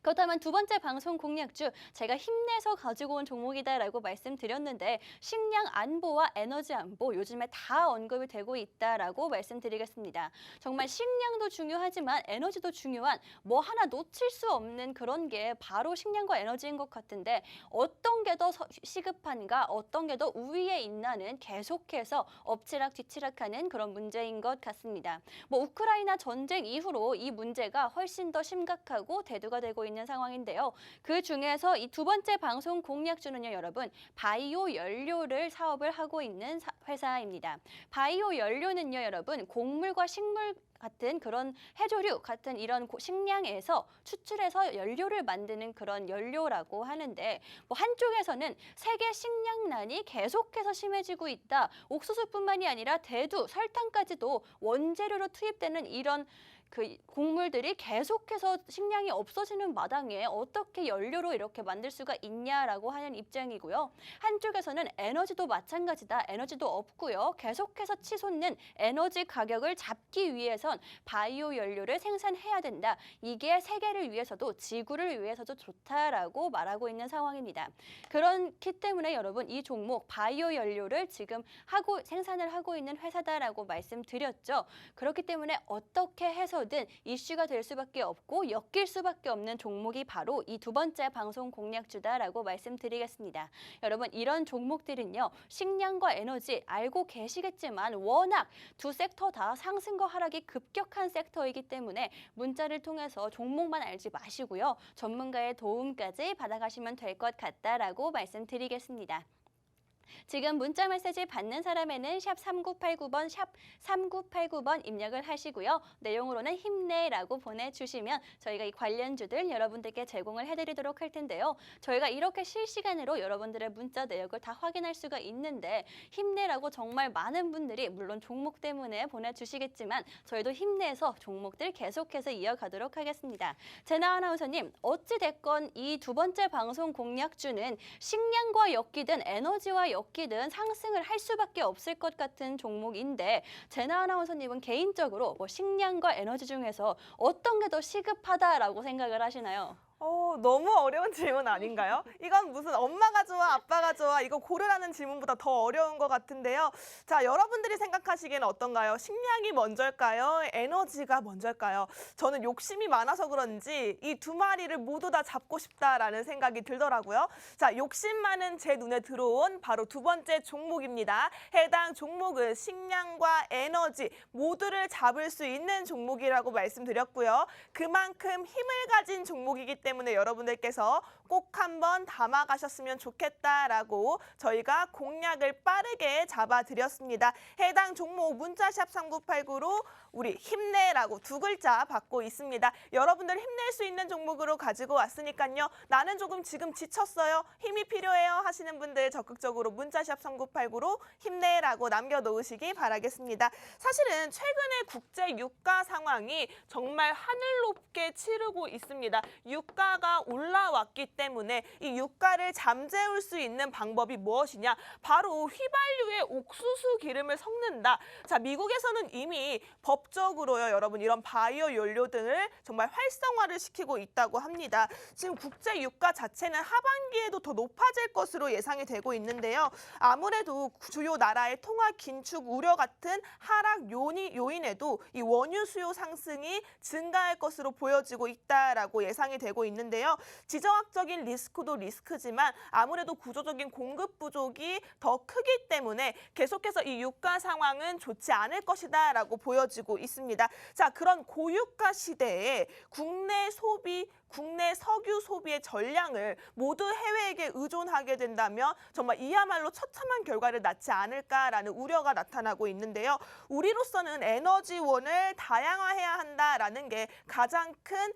그렇다면 두 번째 방송 공략주 제가 힘내서 가지고 온 종목이다라고 말씀드렸는데 식량 안보와 에너지 안보 요즘에 다 언급이 되고 있다라고 말씀드리겠습니다. 정말 식량도 중요하지만 에너지도 중요한 뭐 하나 놓칠 수 없는 그런 게 바로 식량과 에너지인 것 같은데 어떤 게 더 시급한가 어떤 게 더 우위에 있나는 계속해서 엎치락 뒤치락하는 그런 문제인 것 같습니다. 우크라이나 전쟁 이후로 이 문제가 훨씬 더 심각하고 대두가 되고 있는 상황인데요. 그 중에서 이 두 번째 방송 공략주는요, 여러분 바이오 연료를 사업을 하고 있는 회사입니다. 바이오 연료는요, 여러분 곡물과 식물 같은 그런 해조류 같은 이런 식량에서 추출해서 연료를 만드는 그런 연료라고 하는데 한쪽에서는 세계 식량난이 계속해서 심해지고 있다. 옥수수뿐만이 아니라 대두, 설탕까지도 원재료로 투입되는 이런 그 곡물들이 계속해서 식량이 없어지는 마당에 어떻게 연료로 이렇게 만들 수가 있냐라고 하는 입장이고요. 한쪽에서는 에너지도 마찬가지다. 에너지도 없고요. 계속해서 치솟는 에너지 가격을 잡기 위해선 바이오 연료를 생산해야 된다. 이게 세계를 위해서도 지구를 위해서도 좋다라고 말하고 있는 상황입니다. 그렇기 때문에 여러분 이 종목 바이오 연료를 지금 생산을 하고 있는 회사다라고 말씀드렸죠. 그렇기 때문에 어떻게 해서 어디서든 이슈가 될 수밖에 없고 엮일 수밖에 없는 종목이 바로 이 두 번째 방송 공략주다라고 말씀드리겠습니다. 여러분, 이런 종목들은요, 식량과 에너지 알고 계시겠지만 워낙 두 섹터 다 상승과 하락이 급격한 섹터이기 때문에 문자를 통해서 종목만 알지 마시고요. 전문가의 도움까지 받아가시면 될 것 같다라고 말씀드리겠습니다. 지금 문자 메시지 받는 사람에는 샵 3989번, 샵 3989번 입력을 하시고요. 내용으로는 힘내라고 보내주시면 저희가 이 관련주들 여러분들께 제공을 해드리도록 할 텐데요. 저희가 이렇게 실시간으로 여러분들의 문자 내역을 다 확인할 수가 있는데 힘내라고 정말 많은 분들이 물론 종목 때문에 보내주시겠지만 저희도 힘내서 종목들 계속해서 이어가도록 하겠습니다. 제나 아나운서님, 어찌됐건 이 두 번째 방송 공략주는 식량과 엮이든 에너지와 엮이든 상승을 할 수밖에 없을 것 같은 종목인데 제나 아나운서님은 개인적으로 뭐 식량과 에너지 중에서 어떤 게 더 시급하다라고 생각을 하시나요? 너무 어려운 질문 아닌가요? 이건 무슨 엄마가 좋아, 아빠가 좋아, 이거 고르라는 질문보다 더 어려운 것 같은데요. 자, 여러분들이 생각하시기에는 어떤가요? 식량이 먼저일까요? 에너지가 먼저일까요? 저는 욕심이 많아서 그런지 이 두 마리를 모두 다 잡고 싶다라는 생각이 들더라고요. 자, 욕심 많은 제 눈에 들어온 바로 두 번째 종목입니다. 해당 종목은 식량과 에너지 모두를 잡을 수 있는 종목이라고 말씀드렸고요. 그만큼 힘을 가진 종목이기 때문에 여러분들께서 꼭 한번 담아가셨으면 좋겠다라고 저희가 공략을 빠르게 잡아드렸습니다. 해당 종목 문자샵 3989로 우리 힘내라고 두 글자 받고 있습니다. 여러분들 힘낼 수 있는 종목으로 가지고 왔으니까요. 나는 조금 지금 지쳤어요. 힘이 필요해요 하시는 분들 적극적으로 문자샵 3989로 힘내라고 남겨놓으시기 바라겠습니다. 사실은 최근에 국제 유가 상황이 정말 하늘 높게 치르고 있습니다. 유가가 올라왔기 때문에 이 유가를 잠재울 수 있는 방법이 무엇이냐? 바로 휘발유에 옥수수 기름을 섞는다. 자, 미국에서는 이미 법적으로요, 여러분, 이런 바이오 연료 등을 정말 활성화를 시키고 있다고 합니다. 지금 국제 유가 자체는 하반기에도 더 높아질 것으로 예상이 되고 있는데요. 아무래도 주요 나라의 통화 긴축 우려 같은 하락 요인에도 이 원유 수요 상승이 증가할 것으로 보여지고 있다라고 예상이 되고 있는데요. 지정학적인 리스크도 리스크지만 아무래도 구조적인 공급 부족이 더 크기 때문에 계속해서 이 유가 상황은 좋지 않을 것이다라고 보여지고 있습니다. 자, 그런 고유가 시대에 국내 석유 소비의 전량을 모두 해외에게 의존하게 된다면 정말 이야말로 처참한 결과를 낳지 않을까라는 우려가 나타나고 있는데요. 우리로서는 에너지원을 다양화해야 한다라는 게 가장 큰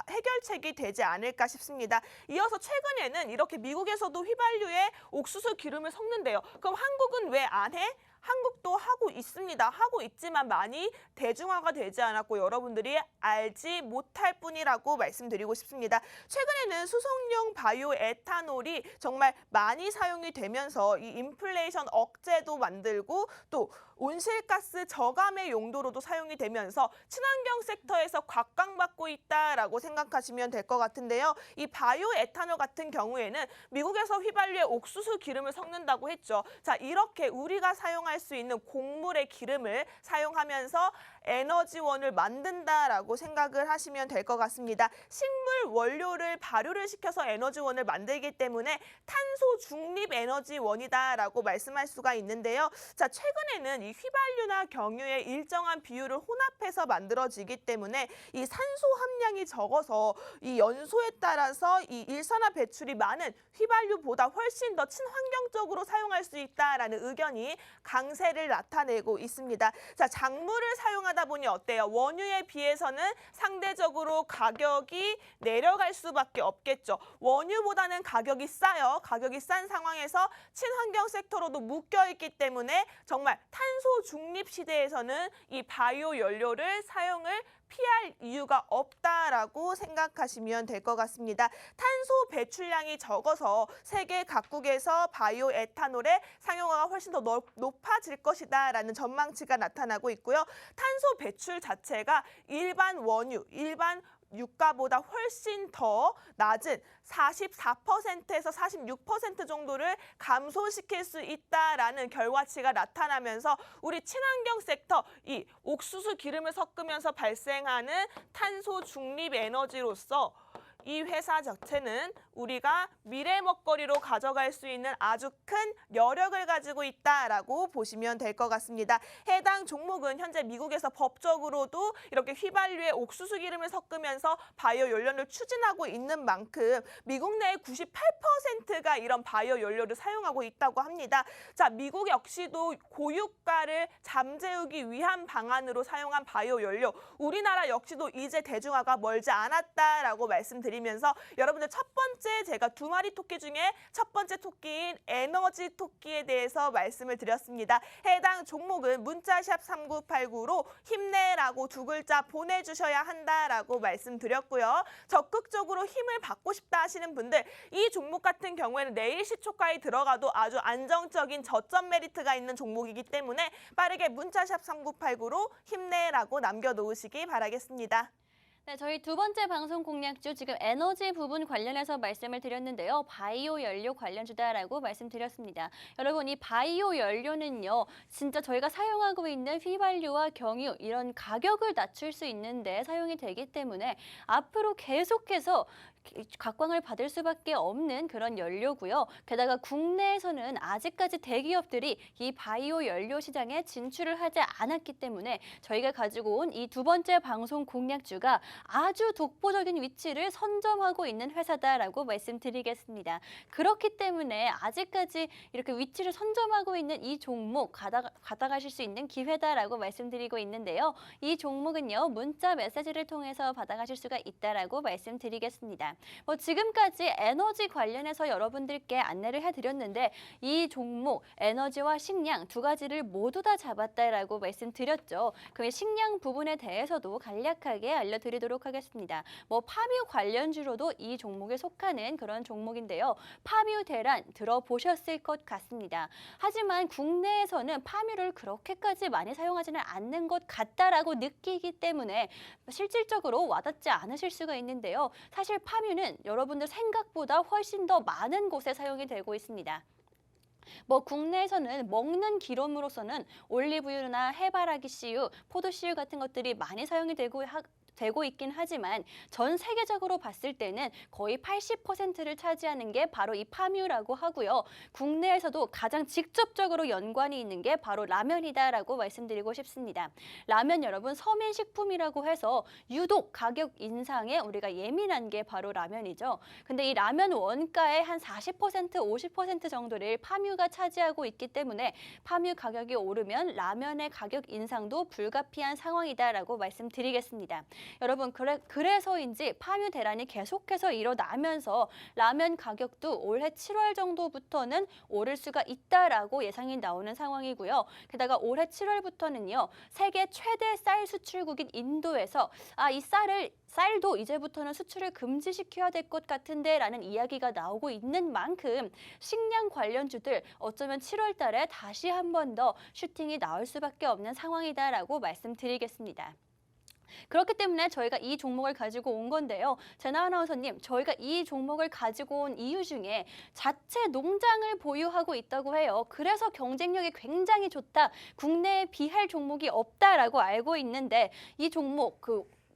해결책이 되지 않을까 싶습니다. 이어서 최근에는 이렇게 미국에서도 휘발유에 옥수수 기름을 섞는데요. 그럼 한국은 왜 안 해? 한국도 하고 있습니다. 하고 있지만 많이 대중화가 되지 않았고 여러분들이 알지 못할 뿐이라고 말씀드리고 싶습니다. 최근에는 수송용 바이오 에탄올이 정말 많이 사용이 되면서 이 인플레이션 억제도 만들고 또 온실가스 저감의 용도로도 사용이 되면서 친환경 섹터에서 각광받고 있다라고 생각하시면 될 것 같은데요. 이 바이오 에탄올 같은 경우에는 미국에서 휘발유에 옥수수 기름을 섞는다고 했죠. 자, 이렇게 우리가 사용할 수 있는 곡물의 기름을 사용하면서 에너지원을 만든다라고 생각을 하시면 될 것 같습니다. 식물 원료를 발효를 시켜서 에너지원을 만들기 때문에 탄소 중립 에너지원이다라고 말씀할 수가 있는데요. 자, 최근에는 이 휘발유나 경유의 일정한 비율을 혼합해서 만들어지기 때문에 이 산소 함량이 적어서 이 연소에 따라서 이 일산화 배출이 많은 휘발유보다 훨씬 더 친환경적으로 사용할 수 있다라는 의견이 강세를 나타내고 있습니다. 자, 작물을 사용하다 보니 어때요? 원유에 비해서는 상대적으로 가격이 내려갈 수밖에 없겠죠. 원유보다는 가격이 싸요. 가격이 싼 상황에서 친환경 섹터로도 묶여있기 때문에 정말 탄소 중립 시대에서는 이 바이오 연료를 사용을 피할 이유가 없다라고 생각하시면 될 것 같습니다. 탄소 배출량이 적어서 세계 각국에서 바이오 에탄올의 상용화가 훨씬 더 높아질 것이다라는 전망치가 나타나고 있고요. 탄소 배출 자체가 일반 원유, 일반 유가보다 훨씬 더 낮은 44%에서 46% 정도를 감소시킬 수 있다라는 결과치가 나타나면서 우리 친환경 섹터, 이 옥수수 기름을 섞으면서 발생하는 탄소 중립 에너지로서 이 회사 자체는 우리가 미래 먹거리로 가져갈 수 있는 아주 큰 여력을 가지고 있다라고 보시면 될 것 같습니다. 해당 종목은 현재 미국에서 법적으로도 이렇게 휘발유에 옥수수 기름을 섞으면서 바이오 연료를 추진하고 있는 만큼 미국 내 98%가 이런 바이오 연료를 사용하고 있다고 합니다. 자, 미국 역시도 고유가를 잠재우기 위한 방안으로 사용한 바이오 연료, 우리나라 역시도 이제 대중화가 멀지 않았다라고 말씀드립니다. 면서 여러분들 첫 번째 제가 두 마리 토끼 중에 첫 번째 토끼인 에너지 토끼에 대해서 말씀을 드렸습니다. 해당 종목은 문자샵 3989로 힘내라고 두 글자 보내주셔야 한다라고 말씀드렸고요. 적극적으로 힘을 받고 싶다 하시는 분들, 이 종목 같은 경우에는 내일 시초가에 들어가도 아주 안정적인 저점 메리트가 있는 종목이기 때문에 빠르게 문자샵 3989로 힘내라고 남겨놓으시기 바라겠습니다. 네, 저희 두 번째 방송 공략주 지금 에너지 부분 관련해서 말씀을 드렸는데요. 바이오 연료 관련주다라고 말씀드렸습니다. 여러분, 이 바이오 연료는요, 진짜 저희가 사용하고 있는 휘발유와 경유 이런 가격을 낮출 수 있는데 사용이 되기 때문에 앞으로 계속해서 각광을 받을 수밖에 없는 그런 연료고요. 게다가 국내에서는 아직까지 대기업들이 이 바이오 연료 시장에 진출을 하지 않았기 때문에 저희가 가지고 온 이 두 번째 방송 공략주가 아주 독보적인 위치를 선점하고 있는 회사다라고 말씀드리겠습니다. 그렇기 때문에 아직까지 이렇게 위치를 선점하고 있는 이 종목 받아가실 수 있는 기회다라고 말씀드리고 있는데요. 이 종목은요, 문자 메시지를 통해서 받아가실 수가 있다라고 말씀드리겠습니다. 지금까지 에너지 관련해서 여러분들께 안내를 해드렸는데 이 종목 에너지와 식량 두 가지를 모두 다 잡았다라고 말씀드렸죠. 그럼 식량 부분에 대해서도 간략하게 알려드리도록 하겠습니다. 파뮤 관련주로도 이 종목에 속하는 그런 종목인데요. 파뮤 대란 들어보셨을 것 같습니다. 하지만 국내에서는 파뮤를 그렇게까지 많이 사용하지는 않는 것 같다라고 느끼기 때문에 실질적으로 와닿지 않으실 수가 있는데요. 사실 파뮤는 여러분들 생각보다 훨씬 더 많은 곳에 사용이 되고 있습니다. 국내에서는 먹는 기름으로서는 올리브유나 해바라기 씨유, 포도 씨유 같은 것들이 많이 사용이 되고 있긴 하지만 전 세계적으로 봤을 때는 거의 80%를 차지하는 게 바로 이 파뮤라고 하고요. 국내에서도 가장 직접적으로 연관이 있는 게 바로 라면이다라고 말씀드리고 싶습니다. 라면 여러분 서민식품이라고 해서 유독 가격 인상에 우리가 예민한 게 바로 라면이죠. 근데 이 라면 원가의 한 40%, 50% 정도를 파뮤가 차지하고 있기 때문에 파뮤 가격이 오르면 라면의 가격 인상도 불가피한 상황이다라고 말씀드리겠습니다. 여러분 그래서인지 파뮤 대란이 계속해서 일어나면서 라면 가격도 올해 7월 정도부터는 오를 수가 있다라고 예상이 나오는 상황이고요. 게다가 올해 7월부터는요. 세계 최대 쌀 수출국인 인도에서 이 쌀도 이제부터는 수출을 금지시켜야 될 것 같은데 라는 이야기가 나오고 있는 만큼 식량 관련주들 어쩌면 7월 달에 다시 한 번 더 슈팅이 나올 수밖에 없는 상황이다라고 말씀드리겠습니다. 그렇기 때문에 저희가 이 종목을 가지고 온 건데요. 제나 아나운서님, 저희가 이 종목을 가지고 온 이유 중에 자체 농장을 보유하고 있다고 해요. 그래서 경쟁력이 굉장히 좋다. 국내에 비할 종목이 없다라고 알고 있는데 이 종목,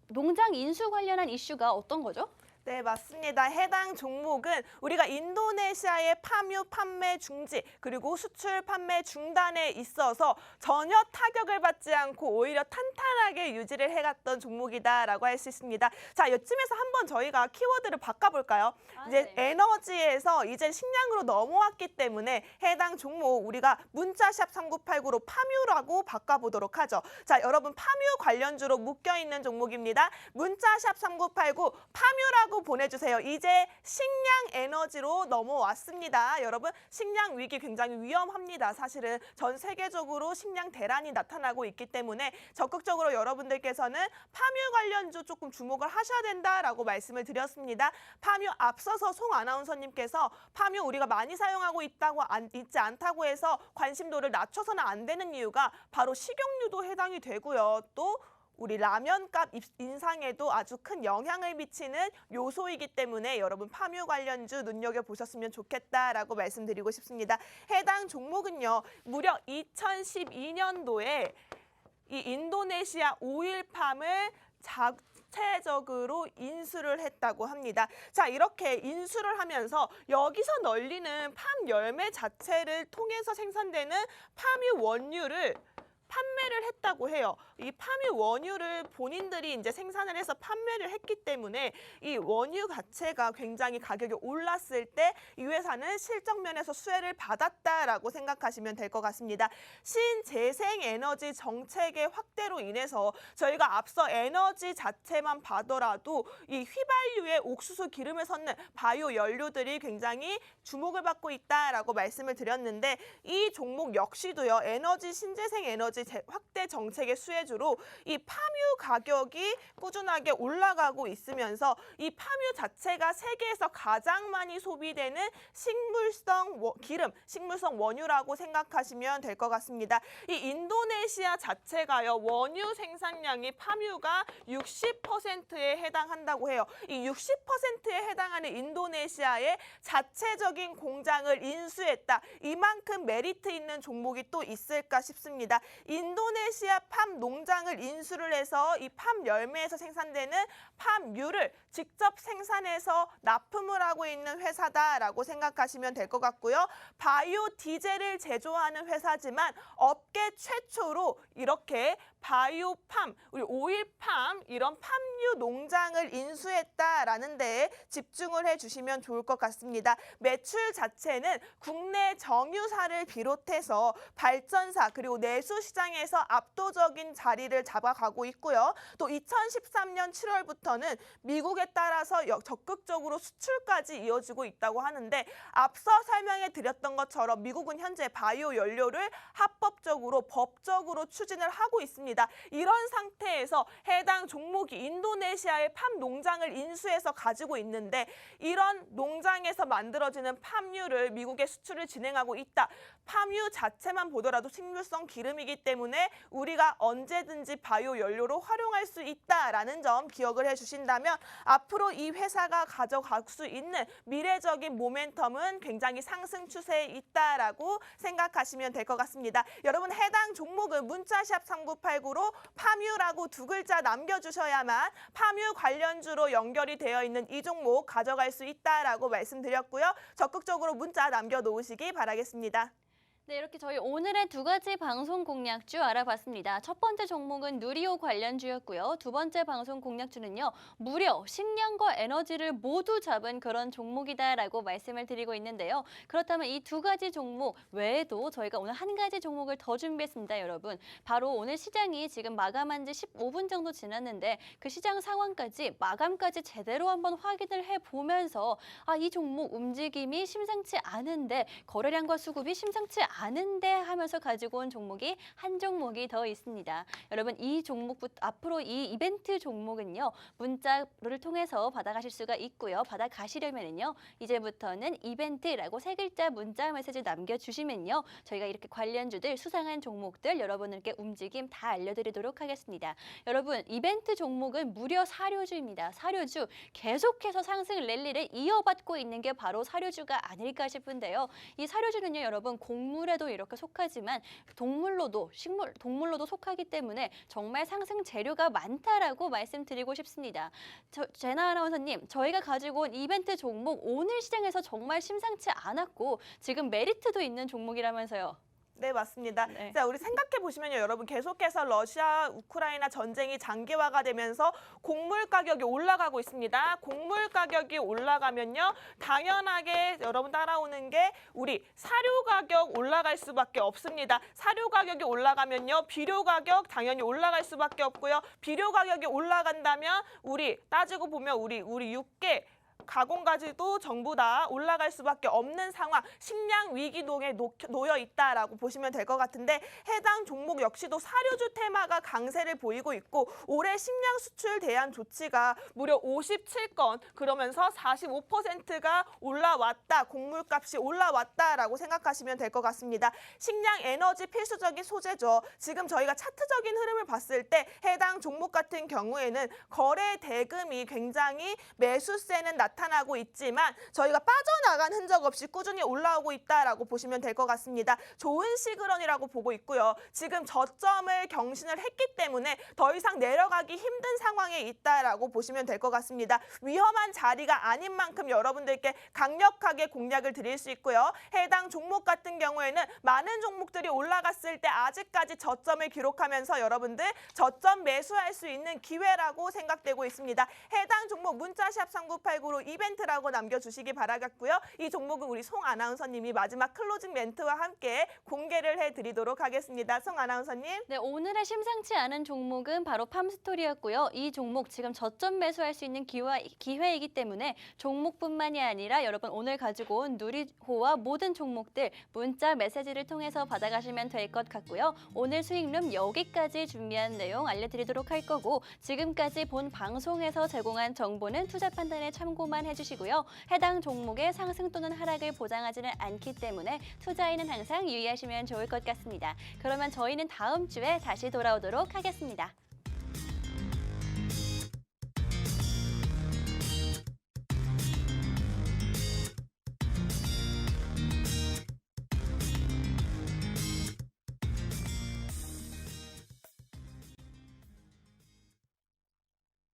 농장 인수 관련한 이슈가 어떤 거죠? 네, 맞습니다. 해당 종목은 우리가 인도네시아의 파뮤 판매 중지 그리고 수출 판매 중단에 있어서 전혀 타격을 받지 않고 오히려 탄탄하게 유지를 해갔던 종목이다라고 할 수 있습니다. 자, 이쯤에서 한번 저희가 키워드를 바꿔볼까요? 이제 네. 에너지에서 이제 식량으로 넘어왔기 때문에 해당 종목 우리가 문자샵 3989로 파뮤라고 바꿔보도록 하죠. 자, 여러분 파뮤 관련주로 묶여있는 종목입니다. 문자샵 3989 파뮤라고 보내주세요. 이제 식량 에너지로 넘어왔습니다. 여러분 식량 위기 굉장히 위험합니다. 사실은 전 세계적으로 식량 대란이 나타나고 있기 때문에 적극적으로 여러분들께서는 파뮤 관련주 조금 주목을 하셔야 된다라고 말씀을 드렸습니다. 파뮤 앞서서 송 아나운서님께서 파뮤 우리가 많이 사용하고 있지 않다고 해서 관심도를 낮춰서는 안 되는 이유가 바로 식용유도 해당이 되고요. 또 우리 라면값 인상에도 아주 큰 영향을 미치는 요소이기 때문에 여러분 파묘 관련주 눈여겨보셨으면 좋겠다라고 말씀드리고 싶습니다. 해당 종목은요. 무려 2012년도에 이 인도네시아 오일팜을 자체적으로 인수를 했다고 합니다. 자, 이렇게 인수를 하면서 여기서 널리는 팜 열매 자체를 통해서 생산되는 파묘 원유를 판매를 했다고 해요. 이 파묘 원유를 본인들이 이제 생산을 해서 판매를 했기 때문에 이 원유 자체가 굉장히 가격이 올랐을 때 이 회사는 실적 면에서 수혜를 받았다라고 생각하시면 될 것 같습니다. 신재생 에너지 정책의 확대로 인해서 저희가 앞서 에너지 자체만 봐더라도 이 휘발유에 옥수수 기름을 섞는 바이오 연료들이 굉장히 주목을 받고 있다라고 말씀을 드렸는데 이 종목 역시도요. 에너지 신재생 에너지 확대 정책의 수혜주로 이 파묘 가격이 꾸준하게 올라가고 있으면서 이 파묘 자체가 세계에서 가장 많이 소비되는 식물성 기름, 식물성 원유라고 생각하시면 될 것 같습니다. 이 인도네시아 자체가요. 원유 생산량이 파묘가 60%에 해당한다고 해요. 이 60%에 해당하는 인도네시아의 자체적인 공장을 인수했다. 이만큼 메리트 있는 종목이 또 있을까 싶습니다. 인도네시아 팜 농장을 인수를 해서 이 팜 열매에서 생산되는 팜유를 직접 생산해서 납품을 하고 있는 회사다라고 생각하시면 될 것 같고요. 바이오 디젤을 제조하는 회사지만 업계 최초로 이렇게 바이오 팜, 우리 오일팜 이런 팜유 농장을 인수했다라는 데에 집중을 해주시면 좋을 것 같습니다. 매출 자체는 국내 정유사를 비롯해서 발전사 그리고 내수 시장에서 압도적인 자리를 잡아가고 있고요. 또 2013년 7월부터는 미국에 따라서 적극적으로 수출까지 이어지고 있다고 하는데 앞서 설명해 드렸던 것처럼 미국은 현재 바이오 연료를 합법적으로 법적으로 추진을 하고 있습니다. 이런 상태에서 해당 종목이 인도네시아의 팜 농장을 인수해서 가지고 있는데 이런 농장에서 만들어지는 팜유를 미국에 수출을 진행하고 있다. 팜유 자체만 보더라도 식물성 기름이기 때문에 우리가 언제든지 바이오 연료로 활용할 수 있다라는 점 기억을 해주신다면 앞으로 이 회사가 가져갈 수 있는 미래적인 모멘텀은 굉장히 상승 추세에 있다라고 생각하시면 될 것 같습니다. 여러분 해당 종목은 문자샵 3989로 파뮤라고 두 글자 남겨주셔야만 파뮤 관련주로 연결이 되어 있는 이 종목 가져갈 수 있다라고 말씀드렸고요. 적극적으로 문자 남겨놓으시기 바라겠습니다. 네, 이렇게 저희 오늘의 두 가지 방송 공략주 알아봤습니다. 첫 번째 종목은 누리호 관련주였고요. 두 번째 방송 공략주는요. 무려 식량과 에너지를 모두 잡은 그런 종목이다라고 말씀을 드리고 있는데요. 그렇다면 이 두 가지 종목 외에도 저희가 오늘 한 가지 종목을 더 준비했습니다, 여러분. 바로 오늘 시장이 지금 마감한 지 15분 정도 지났는데 그 시장 상황까지 마감까지 제대로 한번 확인을 해보면서 이 종목 움직임이 심상치 않은데 거래량과 수급이 심상치 않은데 하면서 가지고 온 종목이 한 종목이 더 있습니다. 여러분 이 종목부터 앞으로 이 이벤트 종목은요. 문자를 통해서 받아가실 수가 있고요. 받아가시려면요. 이제부터는 이벤트라고 세 글자 문자 메시지 남겨주시면요. 저희가 이렇게 관련주들 수상한 종목들 여러분들께 움직임 다 알려드리도록 하겠습니다. 여러분 이벤트 종목은 무려 사료주입니다. 사료주 계속해서 상승 랠리를 이어받고 있는 게 바로 사료주가 아닐까 싶은데요. 이 사료주는요. 여러분 곡물에도 이렇게 속하지만 동물로도 동물로도 속하기 때문에 정말 상승 재료가 많다라고 말씀드리고 싶습니다. 제나 아나운서님, 저희가 가지고 온 이벤트 종목 오늘 시장에서 정말 심상치 않았고 지금 메리트도 있는 종목이라면서요. 네, 맞습니다. 네. 자, 우리 생각해 보시면요, 여러분 계속해서 러시아 우크라이나 전쟁이 장기화가 되면서 곡물 가격이 올라가고 있습니다. 곡물 가격이 올라가면요, 당연하게 여러분 따라오는 게 우리 사료 가격 올라갈 수밖에 없습니다. 사료 가격이 올라가면요, 비료 가격 당연히 올라갈 수밖에 없고요. 비료 가격이 올라간다면 우리 따지고 보면 우리 육계 가공까지도 전부 다 올라갈 수밖에 없는 상황, 식량 위기동에 놓여 있다라고 보시면 될 것 같은데 해당 종목 역시도 사료주 테마가 강세를 보이고 있고 올해 식량 수출 대안 조치가 무려 57건 그러면서 45%가 올라왔다, 곡물값이 올라왔다라고 생각하시면 될 것 같습니다. 식량 에너지 필수적인 소재죠. 지금 저희가 차트적인 흐름을 봤을 때 해당 종목 같은 경우에는 거래 대금이 굉장히 매수세는 나타나고 있지만 저희가 빠져나간 흔적 없이 꾸준히 올라오고 있다라고 보시면 될 것 같습니다. 좋은 시그널이라고 보고 있고요. 지금 저점을 경신을 했기 때문에 더 이상 내려가기 힘든 상황에 있다라고 보시면 될 것 같습니다. 위험한 자리가 아닌 만큼 여러분들께 강력하게 공략을 드릴 수 있고요. 해당 종목 같은 경우에는 많은 종목들이 올라갔을 때 아직까지 저점을 기록하면서 여러분들 저점 매수할 수 있는 기회라고 생각되고 있습니다. 해당 종목 문자샵 3989로 이벤트라고 남겨주시기 바라겠고요. 이 종목은 우리 송 아나운서님이 마지막 클로징 멘트와 함께 공개를 해드리도록 하겠습니다. 송 아나운서님. 네, 오늘의 심상치 않은 종목은 바로 팜스토리였고요. 이 종목 지금 저점 매수할 수 있는 기회이기 때문에 종목뿐만이 아니라 여러분 오늘 가지고 온 누리호와 모든 종목들 문자 메시지를 통해서 받아가시면 될 것 같고요. 오늘 수익룸 여기까지 준비한 내용 알려드리도록 할 거고 지금까지 본 방송에서 제공한 정보는 투자 판단에 참고만 해주시고요. 해당 종목의 상승 또는 하락을 보장하지는 않기 때문에 투자에는 항상 유의하시면 좋을 것 같습니다. 그러면 저희는 다음 주에 다시 돌아오도록 하겠습니다.